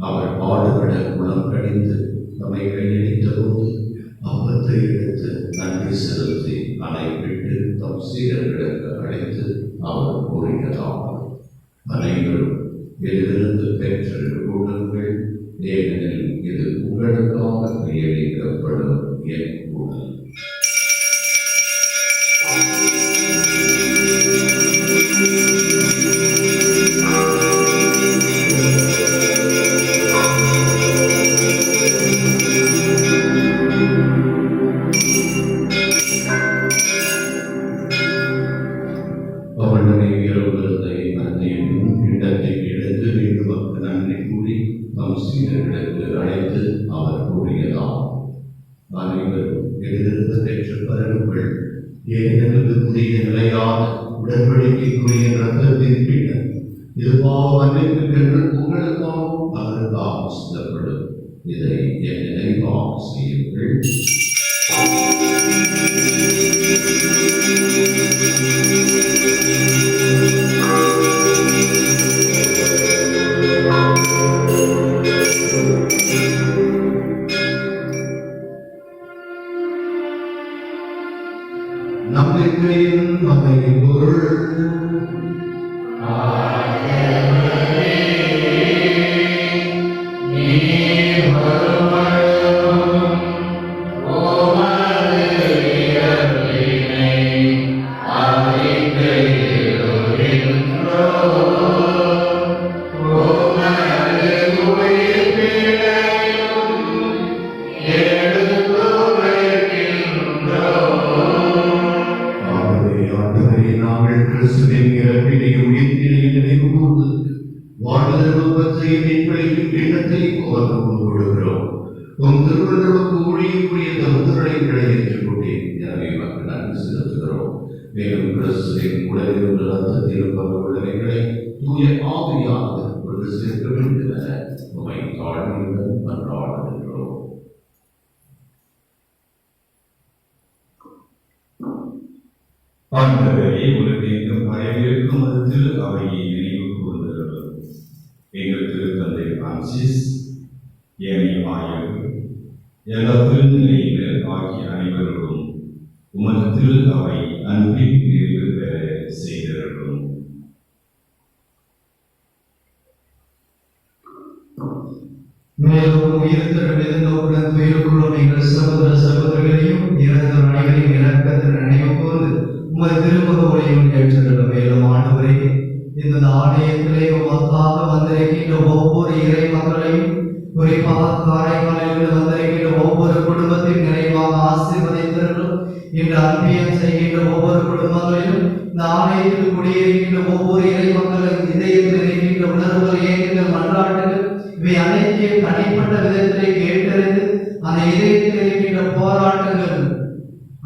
அவர் பாடுபட குணம் கடிந்து தம்மை கையளித்த போது அப்பத்தை எடுத்து நன்றி செலுத்தி அணைவிட்டு தம் சீடர்களுக்கு அழைத்து அவர் கூறியதாகும். அனைவரும் இதிலிருந்து பெற்று கூடுங்கள், ஏனெனில் இது உங்களுக்காக கையளிக்கப்படும் என் கூடல். அழைத்து அவர் கூறியதாம். அனைவரும் எழுதிருந்து பெற்று பருங்கள், ஏனெனில் புதிய நிலையான உடன்படிக்கைக்குரிய ரத்தத்தின் பின்னர் இது பாவமன்னிப்புக்கென்று உங்களுக்காகவும் அவருக்காக சிந்தப்படும். இதை என் நினைவாக செய்யுங்கள். நம்பிக்கையின் அமைப்பொருள் மேலும் கிறிஸ்துவின் உடலில் ரத்தத்தில் உள்ளவைகளை தூய ஆவியானவர் கொண்டு சேர்க்க வேண்டும் என உம்மை தாழ்மையுடன் மன்றாடுகின்றோம். ஆண்டவரே, உலகெங்கும் பரவியிருக்கும் மதத்தில் அவையை நினைவு கூர்ந்தவர்கள் எங்கள் திருத்தந்தை பிரான்சிஸ், ஏனைய ஆயர்கள், எல்லா திருநிலையினர் ஆகிய அனைவரும் உமதத்தில் அவை அன்பின் நிறைவு பெற செய்திருக்கும். மேலும் உயிர்த்தெழுந்தவுடன் துயிலுக்குள்ளும் எங்கள் சகோதர சகோதரிகளையும் இறந்தோர் அனைவரையும் இரக்கத்தில் நினைவு கூர்ந்து உமது திருமுக ஒளியும் ஏற்றிருக்க. மேலும் ஆண்டவரே, இந்த ஆலயத்திலே உமக்காக வந்திருக்கின்ற ஒவ்வொரு இறை மக்களையும், குறிப்பாக காரைக்காலிலிருந்து வந்திருக்கின்ற ஒவ்வொரு குடும்பத்தையும் நிறைவாக ஆசீர்வதித்திருக்கிறோம். இன்று அன்பியம் செய்கின்ற ஒவ்வொரு குடும்பங்களிலும், இந்த ஆலயத்தில் குடியிருக்கின்ற ஒவ்வொரு இறை மக்களும் இதயத்தில் இருக்கின்ற உணர்வுகள், ஏக்கங்கள், மன்றாட்டுகள் இவை அனைத்தையும் தனிப்பட்ட விதத்திலே கேட்டறிந்து அந்த இதயத்தில் இருக்கின்ற போராட்டங்கள்,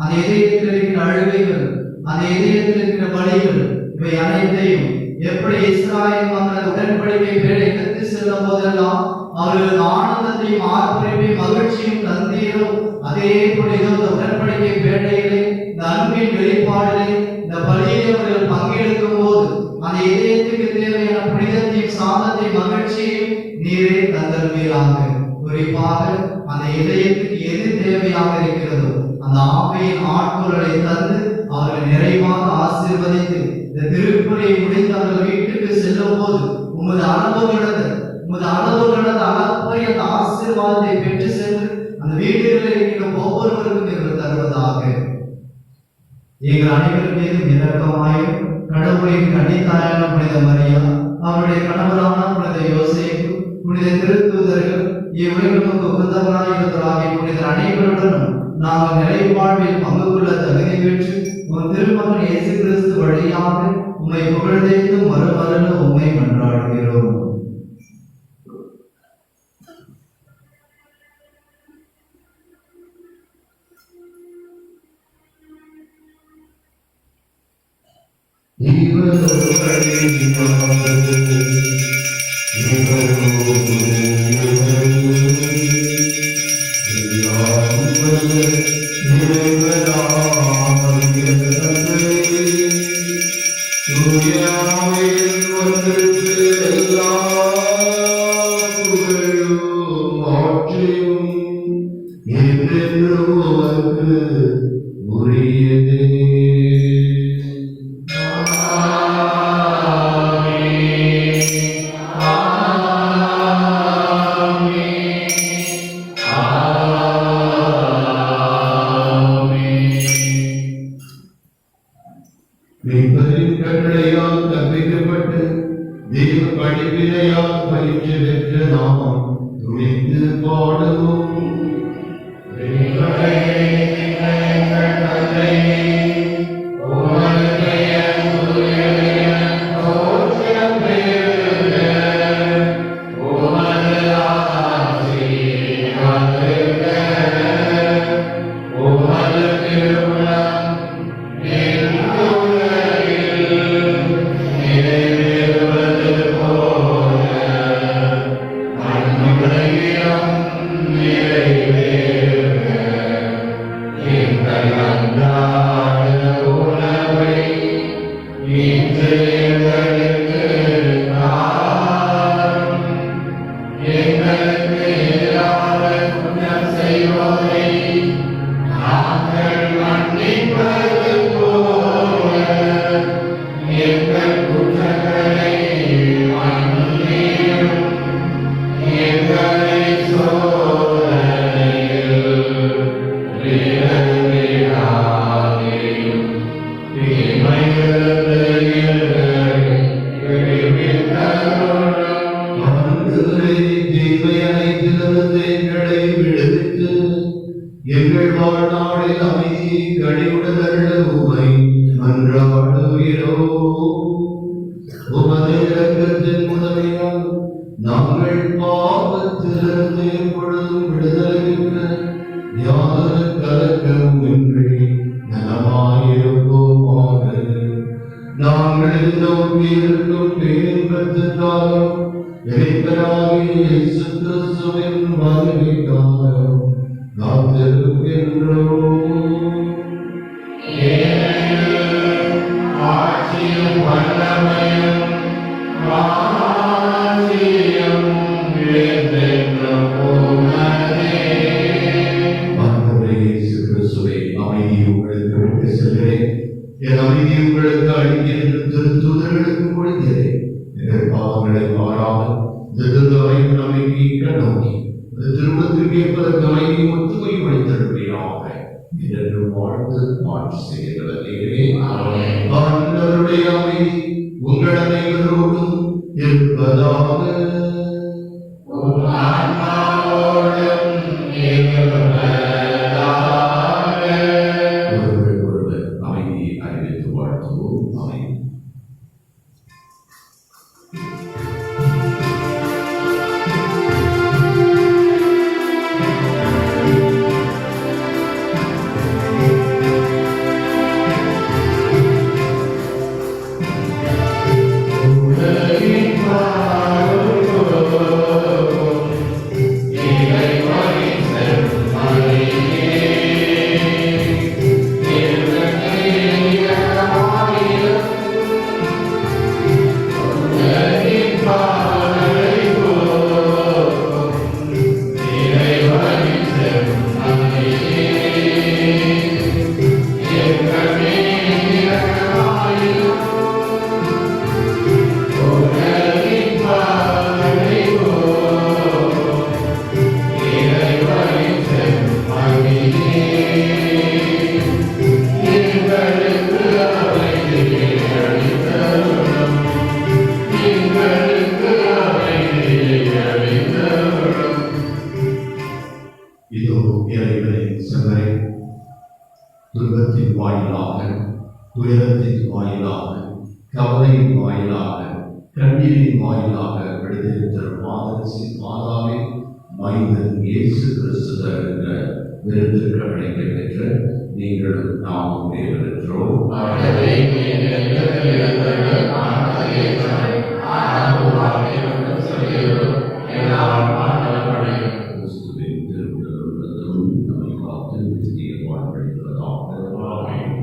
அந்த இதயத்தில் இருக்கின்ற அழுகைகள், அந்த இதயத்தில் இருக்கின்ற வழிகள், இவை அனைத்தையும் எப்படி இஸ்ராயேல் மக்கள் உடன்படிக்கை பேரை எடுத்து செல்லும் போதெல்லாம் அவர்களுக்கு ஆனந்தத்தையும் ஆர்ப்பரிப்பையும் மகிழ்ச்சியும் தந்தீரோ, அதே போல இந்த உடன்படிக்கை பேட்டையிலே இந்த அன்பின் வெளிப்பாடிலே இந்த பலியிலே அவர்கள் பங்கெடுக்கும் போது அந்த இதயத்துக்கு தேவையான புனிதத்தையும் சாந்தத்தையும் மகிழ்ச்சியையும் நீரே தந்தருவீராக. குறிப்பாக அந்த இதயத்துக்கு எது தேவையாக இருக்கிறதோ அந்த ஆவியின் ஆட்களை தந்து அவர்களை நிறைவாக ஆசீர்வதித்து இந்த திருப்பலியை முடிந்து அவர்கள் வீட்டுக்கு செல்லும் போது உமது அளவு கடந்த அளப்பரிய அந்த ஆசீர்வாதத்தை பெற்று சென்று அந்த வீடுகளில் இருக்கிற ஒவ்வொருவருக்கும் இவர்கள் தருவதாக. எங்கள் அனைவரும் மீதும் இரக்கமாயும் கடவுளின் கன்னித்தாயான புனித மரியா, அவருடைய கணவரான புனித யோசேப்பு, புனித திருத்தூதர்கள், இவ்வுலகிற்கு உகந்தவராய் இருந்தவராகிய புனிதர் அனைவருடனும் நாங்கள் நிறைவாழ்வில் பங்கு கொள்ள தகுதி பெற்று உன் திருமகன் இயேசு கிறிஸ்து வழியாக உம்மை புகழ்ந்தேத்து மறுமலர்ந்து உம்மை மன்றாடுகிறோம். எங்கள் வாழ்நாளில் அமைதியை கனிவுடன் அருள உம்மை மன்றாடுகிறோம். உமது இரக்கத்தின் உதவியால் நாங்கள் பாவத்திலிருந்து எப்பொழுதும் விடுதலை பெற்ற யாதொரு கலக்கமும் இன்றி நலமாயிருப்போமாக. நோக்கி இருக்கும் பேரற்றத்தாலும் இறைவனாகிய இயேசு கிறிஸ்துவின் வருகைக்காக காத்திருக்கின்றோம். ஆட்சியும் வல்லமையும் மாட்சியும் என்றென்றும் உமதே. ஆண்டவரே இயேசு கிறிஸ்துவே, அமைதியை உங்களுக்கு விட்டு செல்கிறேன், என் அமைதியை உங்களுக்கு அளிக்கிறேன் என்று திருத்தூதர்களுக்கு கொடுக்கிறேன். எங்கள் பாவங்களை மாறாமல் இந்த திருத்தவரையும் நம்பிக்கையை கண்ணோக்கி இந்த திருமணத்திற்கு ஏற்பதற்கு அமைதியை ஒத்துமையை வைத்திருப்பீராக என்று வாழ்ந்து ஆட்சி செய்கிறவர்களே. ஆண்டவருடைய அமைதி உங்கள் அனைவரோடும் இருப்பதாக. ஒருவர் அமைதியை அறிவித்து வாழ்த்துவோம். அமைதி. இதோ இறைவனின் செம்மறை, துன்பத்தின் வாயிலாக, துயரத்தின் வாயிலாக, கவலையின் வாயிலாக, கண்ணீரின் வாயிலாக விடுதலை மாதாவே, மைந்தன் இயேசு கிறிஸ்து தருகிற விருந்திற்கு அழைக்க பெற்ற நீங்களும் நாமும் பெற்றோம். கிறிஸ்துவின் திருவுடலும் நம்மை காத்து நித்திய வாழ்வளிப்பதாக. ஆமென்.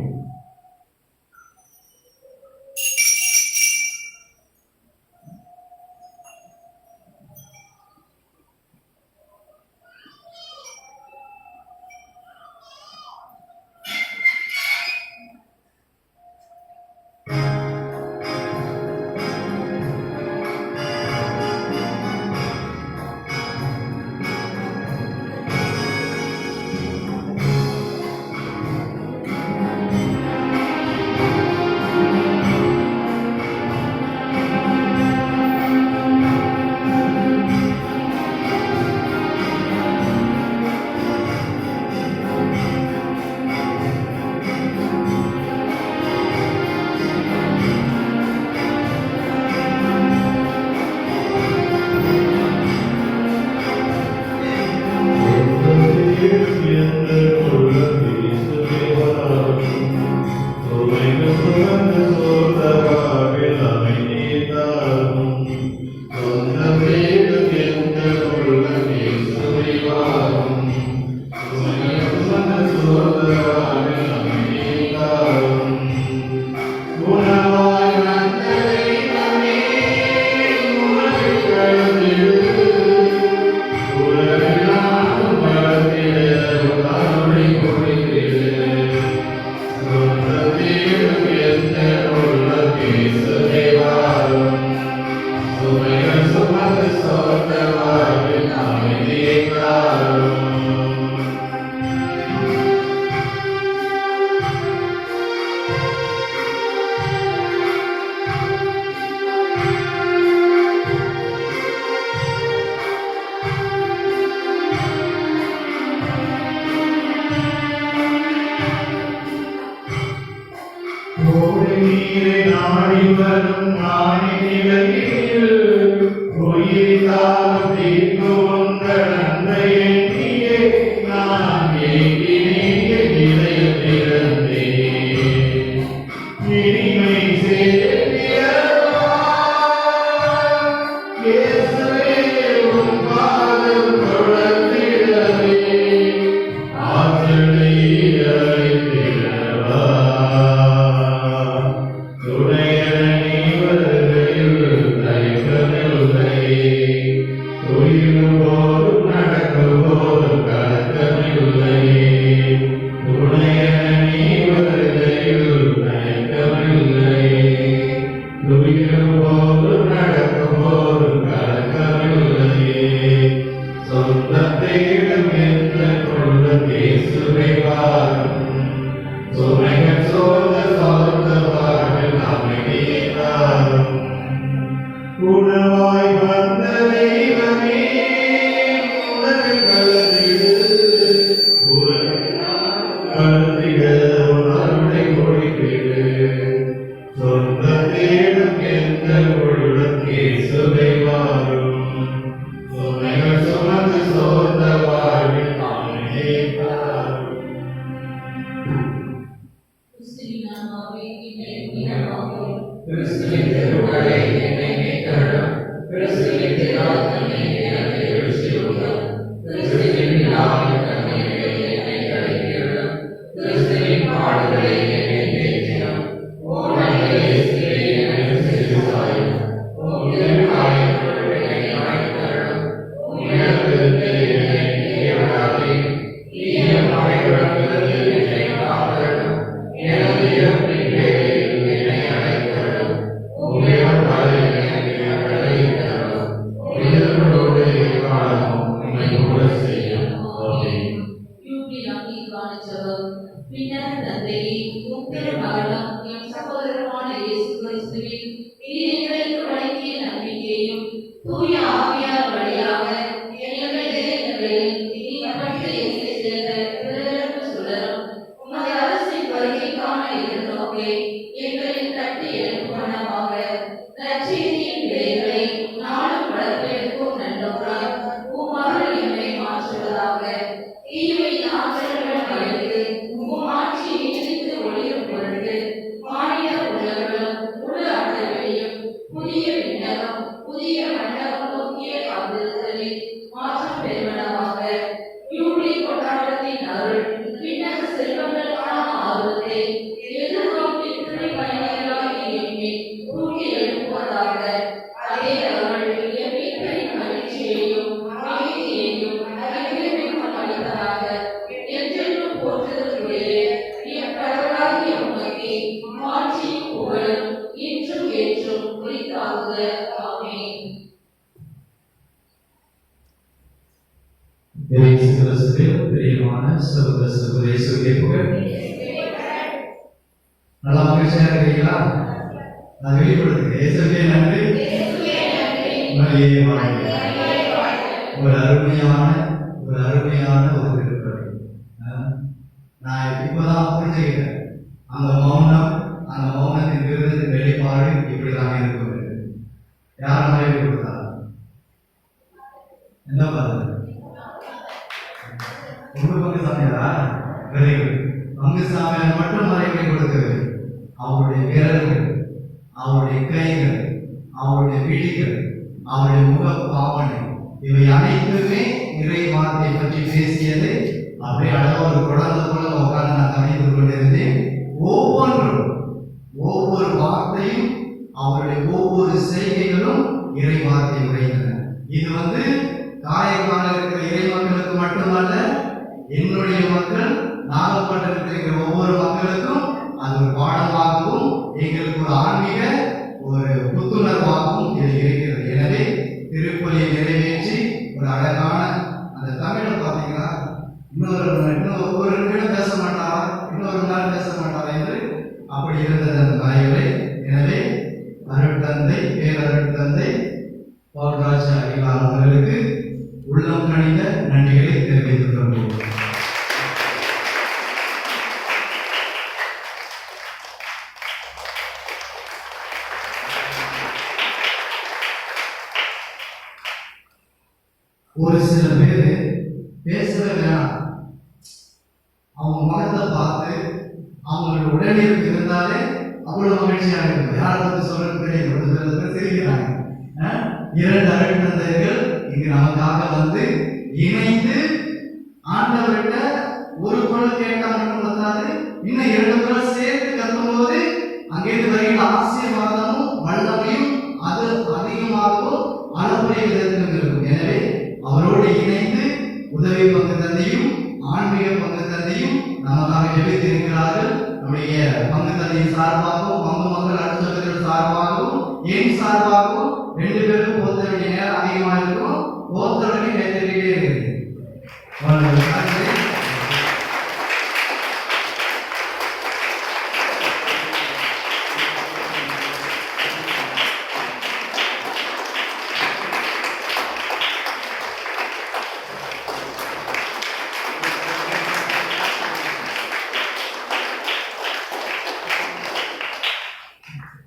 உணவாய் வந்த தெய்வமே உனது கலந்திட உணர்வை கொடுத்திடு சொந்த தேடும் எந்த உள்ளே சுவை மாறும் சுமைகள் சுமந்து சோர்ந்த வாழ்வில் தானே தாரும். கிறிஸ்துவின் நாமமே என்னை மீட்பாக. கிறிஸ்துவின் திருவுடலை என்னை மீட்டருளும். கிறிஸ்துவின் தியாகத்தை எனக்கு எழுச்சியூட்டும். கிறிஸ்துவின் விழாவின் தன்மையை என்னை கழித்திடும். கிறிஸ்துவின் பாடுகளை என்னை தேற்றிடும். ஓ நல்ல இயேசுவே, எனக்கு செவிசாயும். உம் திருக்காயங்களுள் என்னை மறைத்தருளும். உம்மிடமிருந்து என்னை பிரியவிடாதேயும். தீய மறைவிடமிருந்து என்னை காத்தருளும். எனது இறப்பின் வேளையில் என்னை அழைத்தருளும். உம்மிடம் வர எனக்கு அழைத்தருளும். உயிரோடு காலமும் உம்மை கூட செய்யும். ஆமென். யூபில் அங்கீகார ஜெபம். பின்னர் தந்தையே, உம் திருமகனும் எம் சகோதரருமான இயேசு கிறிஸ்துவின் நீர் எங்களுக்கு வழங்கிய நம்பிக்கையும் தூய ஆவியார் வழியாக எங்கள் இறைவனில் நீர் பற்றி எங்களை சேர்ந்த பிறருக்கு சுடரும் உமது அரசின் வருகைக்கான எதிர்நோக்கை எங்களில் தட்டி எழுப்புவனமாக நற்செய்தியின் விதைகளை நாளும் வளர்ப்பெடுக்கும் நல்லோராய் உமருள் எம்மை மாற்றுவதாக. தீமையின் ஆற்றல்கள் அழித்து உம் ஆட்சி நீடித்து ஒளிரும் பொருட்டு மாநில உலகளும் உலக அட்டவெளியும் புதிய விண்ணகம் புதிய மண்டபம் நோக்கிய காத்திருத்தலில் மாற்றம் பெறுவனவாக. யூபிலி கொண்டாட்டத்தின் அருள் விண்ணக செல்வங்களுக்கான ஆர்வத்தை எதிர்நோக்கின் துணை பயணிகளாகி எம்மை தூக்கி எழுப்புவதாக. அதே அருள் எம் மீட்பரின் மகிழ்ச்சியையும் அமைதியையும் அறிவிற்கும் அளிப்பதாக. என்றென்றும் போற்றுதலுடைய எம் கடவுளாகிய உமக்கு மாட்சியும் புகழும் இன்றும் என்றும் உரித்தாகுக. ஆமென். இயேசு கிறிஸ்துவில் பிரியமான சகோதர சகோதரிகளுக்கு புகழ். நல்லா மகிழ்ச்சியா இருக்கிறீங்களா? நான் வெளிப்படுத்துங்க. இயேசுவே நன்றி, மரியே வாழ்க. ஒரு அருமையான ஒரு திருக்குறள். நான் இப்பதான் புரிஞ்சுக்கிட்டேன். அந்த மௌனத்தின் விருதத்தின் வெளிப்பாடு இப்படிதான் இருக்கும். யார் மறைவு கொடுத்தா? என்ன பாருங்க, உங்க பங்கு சாமியாரா? Very good. பங்கு சாமியார் மட்டும் மறைவை கொடுக்கவில்லை. அவருடைய விரல்கள், அவருடைய கைகள், அவருடைய விழிகள், அவருடைய முக பாவனை, இவை அனைத்துமே இறை வார்த்தை பற்றி பேசியது. அப்படி அழகா ஒரு குழந்தை போல உட்கார்ந்து நான் கவனித்து கொண்டிருந்தேன். ஒவ்வொரு வார்த்தையும் அவருடைய ஒவ்வொரு செய்கைகளும் இறை வார்த்தை உரைத்தன. இது காரைக்கால இருக்கிற இறை மக்களுக்கு மட்டுமல்ல, என்னுடைய மக்கள் நாகப்பட்டினத்தில் இருக்கிற ஒவ்வொரு மக்களுக்கும் அது ஒரு பாடமாகவும் எங்களுக்கு ஒரு ஆன்மீக ஒரு புத்துணர்வாகவும் இது இருக்கிறது. எனவே திருப்பலியை நிறைவேற்றி ஒரு அழகான அந்த தமிழை பார்த்தீங்களா, இன்னும் ஒரு நிமிடம் பேச மாட்டாரா, இன்னொரு நாள் பேச மாட்டாரா என்று அப்படி இருந்தது அந்த மறைவுரை. எனவே அருட்தந்தை பேரருட்தந்தை பவுல்ராஜ் அடிகளார் அவர்களுக்கு உள்ளம் கனிந்த நன்றிகளை தெரிவித்துக் கொள்வோம். ஒரு சில பேர் பேசவே வேணாம், அவங்க முகத்தை பார்த்து அவங்களோட உடலில் இருந்தாலே அவ்வளவு மகிழ்ச்சியாக இருக்கும். யாரை பற்றி சொல்றது தெரியும், ஒரு சில பேர் சிரிக்கிறாங்க. இரண்டு அருட்தந்தையர்கள் இங்கு நமக்காக இணைந்து ஆண்டவர்கிட்ட ஒரு குரல் கேட்டா மட்டும் பத்தாது, இன்னும் 2 குரல் சேர்த்து கத்தும்போது அங்கிருந்து வருகிற ஆசீர்வாதமும் வல்லமையும் அது அதிகமாகவும் அளவுடைய விதத்திலும் இருக்கும். எனவே அவரோடு இணைந்து உதவி பங்கு தந்தையும் ஆன்மீக பங்கு தந்தையும் நமக்காக ஜெபித்திருக்கிறார்கள். நம்முடைய பங்கு தந்தையின் சார்பாகவும் பங்கு மக்கள் அலுவலர்கள் சார்பாகவும் என் சார்பாகவும் 2 பேரும் போத்த வேண்டிய நேரம் அதிகமாக இருக்கும். போத்தவரை கேட்டுக்கிட்டே இருக்கு.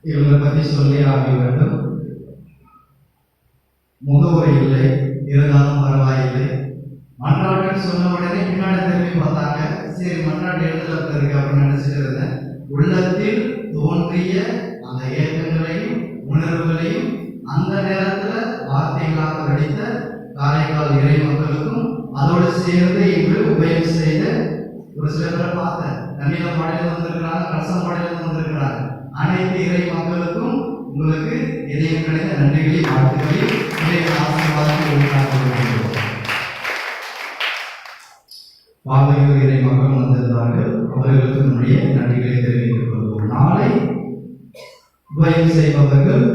இவங்களை பற்றி சொல்லி ஆக வேண்டும். முகவுரை இல்லை, இருந்தாலும் பரவாயில்லை. மன்றாட்டுன்னு சொன்ன உடனே பின்னாடி திரும்பி பார்த்தாங்க. சரி, மன்றாட்டு எழுதல இருக்கு அப்படின்னு நினைச்சிட்டு இருந்தேன். உள்ளத்தில் தோன்றிய அந்த ஏக்கங்களையும் உணர்வுகளையும் அந்த நேரத்துல வார்த்தைகளாக நடித்த காரைக்கால் இறை மக்களுக்கும் அதோடு சேர்ந்து இன்று உபயோகம் செய்த ஒரு சில பேரை பார்த்தேன். கன்னியா மாநிலம் வந்திருக்கிறாங்க, கலசம் மாநிலம் வந்திருக்கிறாங்க. அனைத்து இறை மக்களுக்கும் உங்களுக்கு இதயம் கிடைத்த நன்றிகளை வாழ்த்துக்களை பாதையூர் இறை மக்கள் வந்திருந்தார்கள். அவர்களுக்கு நம்முடைய நன்றிகளை தெரிவித்துக் கொள்வோம். நாளை உபயம் செய்பவர்கள்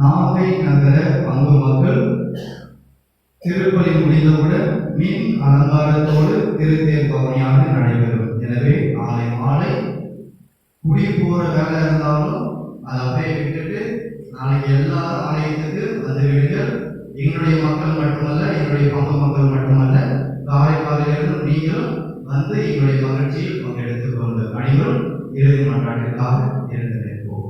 நாகை நகர பங்கு மக்கள். திருப்பலி முடிந்தவுடன் மீன் அலங்காரத்தோடு திருத்தேர் பவனியாக நடைபெறும். எனவே நாளை மாலை குடி போற வேலை இருந்தாலும் அதை அப்படியே விட்டுட்டு நாளைக்கு எல்லா ஆலயத்துக்கு வந்து விடுங்கள். எங்களுடைய மக்கள் மட்டுமல்ல, எங்களுடைய பங்கு மக்கள் மட்டுமல்ல, காரைக்காலிலிருந்து நீங்களும் வந்து எங்களுடைய மகிழ்ச்சியில் பங்கெடுத்துக் கொண்டு அனைவரும் இறுதி மன்றாட்டிற்காக இருந்து நிற்போம்.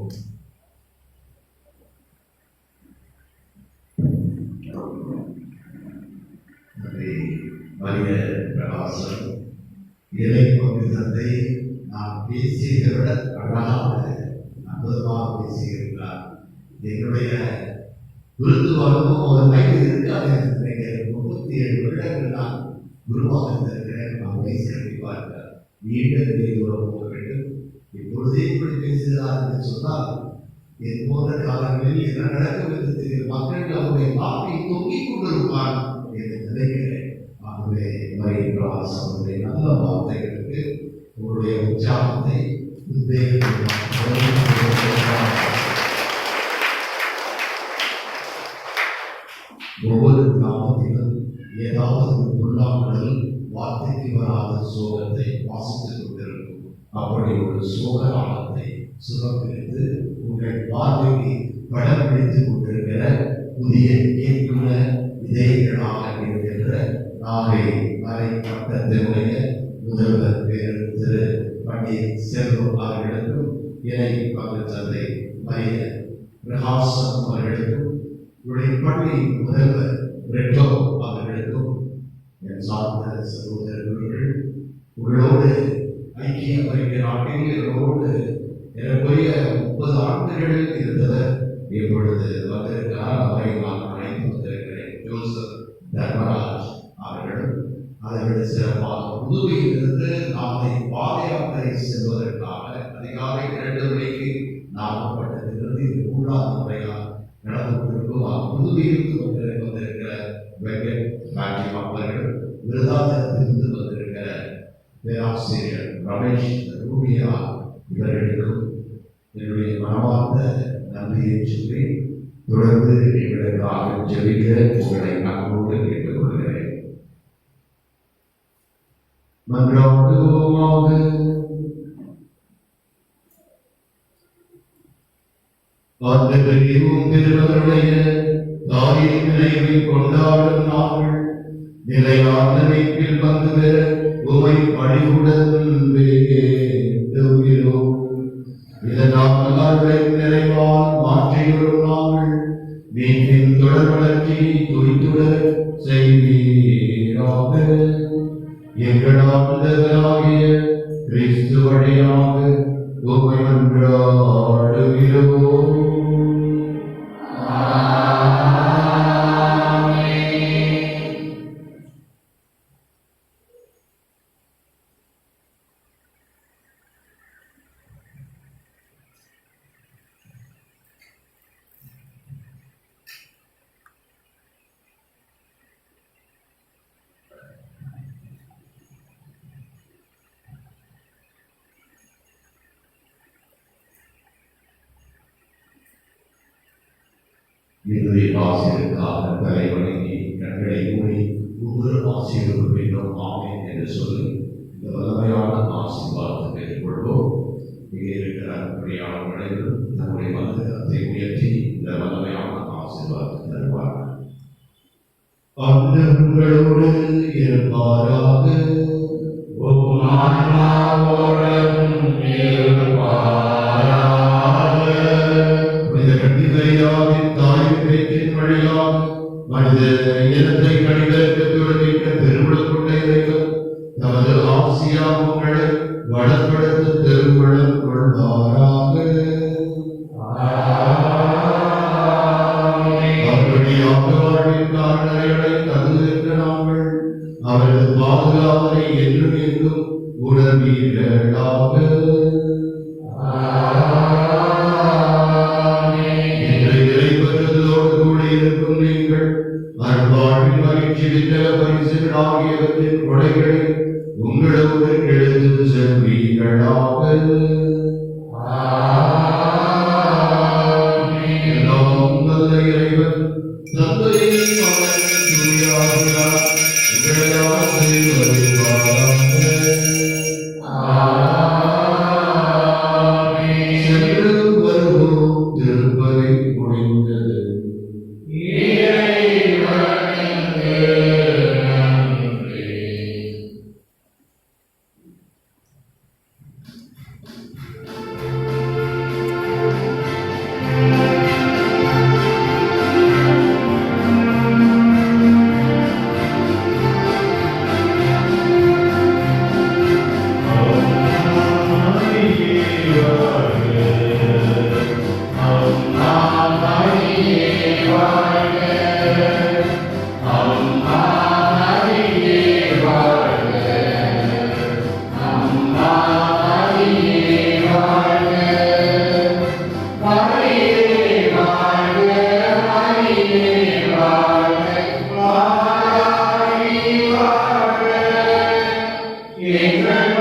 மரிய பிரகாசம் இறை பங்கு தந்தை நான் பேசியதை விட அழகாக அற்புதமாக பேசியிருக்கிறார். எங்களுடைய விருது அனுபவம் ஒரு வயது இருக்காது. 37 வருடங்கள் நான் குருவாக இருந்திருக்கிறேன். நான் பேசி பார்க்க நீண்ட தூரம் போக வேண்டும். இப்பொழுதே இப்படி பேசுகிறார் என்று சொன்னால் என் போன்ற காலங்களில் என்ன நடக்கும் என்று தெரியும். மக்கள் அவருடைய வாக்கை தொங்கிக் கொண்டிருப்பார் என்று நினைக்கிறேன். ஆகவே மரிய பிரகாசனுடைய நல்ல வார்த்தைகளுக்கு உங்களுடைய உற்சாகத்தை ஒவ்வொரு கிராமத்திலும் ஏதாவது பொருளாதாரம் வார்த்தைக்கு வராத சோகத்தை வாசித்துக் கொண்டிருக்கும். அப்படி ஒரு சோக காலத்தை சுகப்பிடித்து உங்கள் பார்வைக்கு படம் பிடித்துக் கொண்டிருக்கிற புதிய கேட்குள்ள இதயங்களாக இருக்கின்ற நாகை வரை பட்டத்தினுடைய முதல்வர் பேர் திரு பண்டிட் செல்வம் அவர்களுக்கும் இணை பங்கு தந்தை மரிய பிரகாசம் அவர்களுக்கும் பள்ளி முதல்வர் ரெட்டோ அவர்களுக்கும் என் சார்ந்த சகோதரர்கள் உங்களோடு ஐக்கிய அமெரிக்க நாட்டில் என்னோடு எனக்குரிய 30 ஆண்டுகளில் இருந்தவர் இப்பொழுது வந்திருக்கிறார். அவரை நான் அழைத்து வந்திருக்கிறேன். ஜோசப் தர்மராஜ் அவர்களும் அதை சிறப்பாக புதுவையிலிருந்து நாளை பாத யாத்திரை செல்வதற்காக அதிகாலை 2 மணிக்கு நாகப்பட்டினத்திலிருந்து இது 3வது முறையாக நடந்து கொண்டிருக்கும். புதுவையிலிருந்து வந்திருக்கிற வெங்கட் ராஜீவ் அவர்கள், விருதாச்சலத்திலிருந்து வந்திருக்கிற பேராசிரியர் ரமேஷ் ரூபியா இவர்களுக்கும் என்னுடைய மனமார்ந்த நன்றியை சொல்லி தொடர்ந்து எங்களுக்காக ஜெபிக்க உங்களை அன்போடு கேட்டுக்கொள்கிறேன். மன்றாடுவோமாக. ஆண்டவரே, திருவருடைய தாயின் நினைவை கொண்டாடும் நாங்கள் நிலையான மீட்பில் பங்கு பெற உமை பணிவுடன் வேண்டுகிறோம். இதனால் நாளின் நிறைவால் மாற்றிவிடும் நாங்கள் மீட்பின் தொடர் வளர்ச்சியை துடித்துடர் செய்வீராக. எங்கள் ஆண்டவராகிய கிறிஸ்து வழியாக உம்மை மன்றாடுகிறோம். இறுதி ஆசிரியருக்காக தலை வணங்கி கண்களை மூடி ஒவ்வொரு ஆசிரியருக்கு பின்னும் ஆமென் என்று சொல்லி இந்த வல்லமையான ஆசீர்வாதத்தை பெற்றுக்கொள்வோம். இங்கே இருக்கிற அன்புடையாளர்கள் நம்முடைய மனதை உயர்த்தி இந்த வல்லமையான ஆசீர்வாதத்தை தருவார். அன்பர்களோடு இருப்பாராக. உம் ஆன்மாவோடும் இருப்பாராக. புனித கன்னிமரியாவின் தாயின் பேச்சின் வழியாக மனித இனத்தை கணிதற்கு தொடங்கிட்ட பெருவுளம் கொண்ட இறைவன் தமது ஆசியால் உங்களை வளப்படுத்த திருமணம் கொள்வாராக. அப்படியாக வாழ்வின் காரணங்களை தகுதிக்க நாங்கள் அவரது பாதுகாவலை என்றும் என்றும் உணர்வீர்களாக. இன்று இறைவனதோடு கூட இருக்கும் நீங்கள் அன்பாழ்வின் மகிழ்ச்சி வித்தக பரிசுகள் ஆகியவற்றின் கொடைகளை உங்களோடு எழுந்து செல்வீர்களாக. எல்லாம் வல்ல இறைவன் தந்தை மகன் தூய ஆவியார் உங்களை ஆசீர்வதிப்பாராக. சென்று வருவோம். திருப்பலி முடிந்தது. இறைவனுக்கு நன்றி. எங்கள்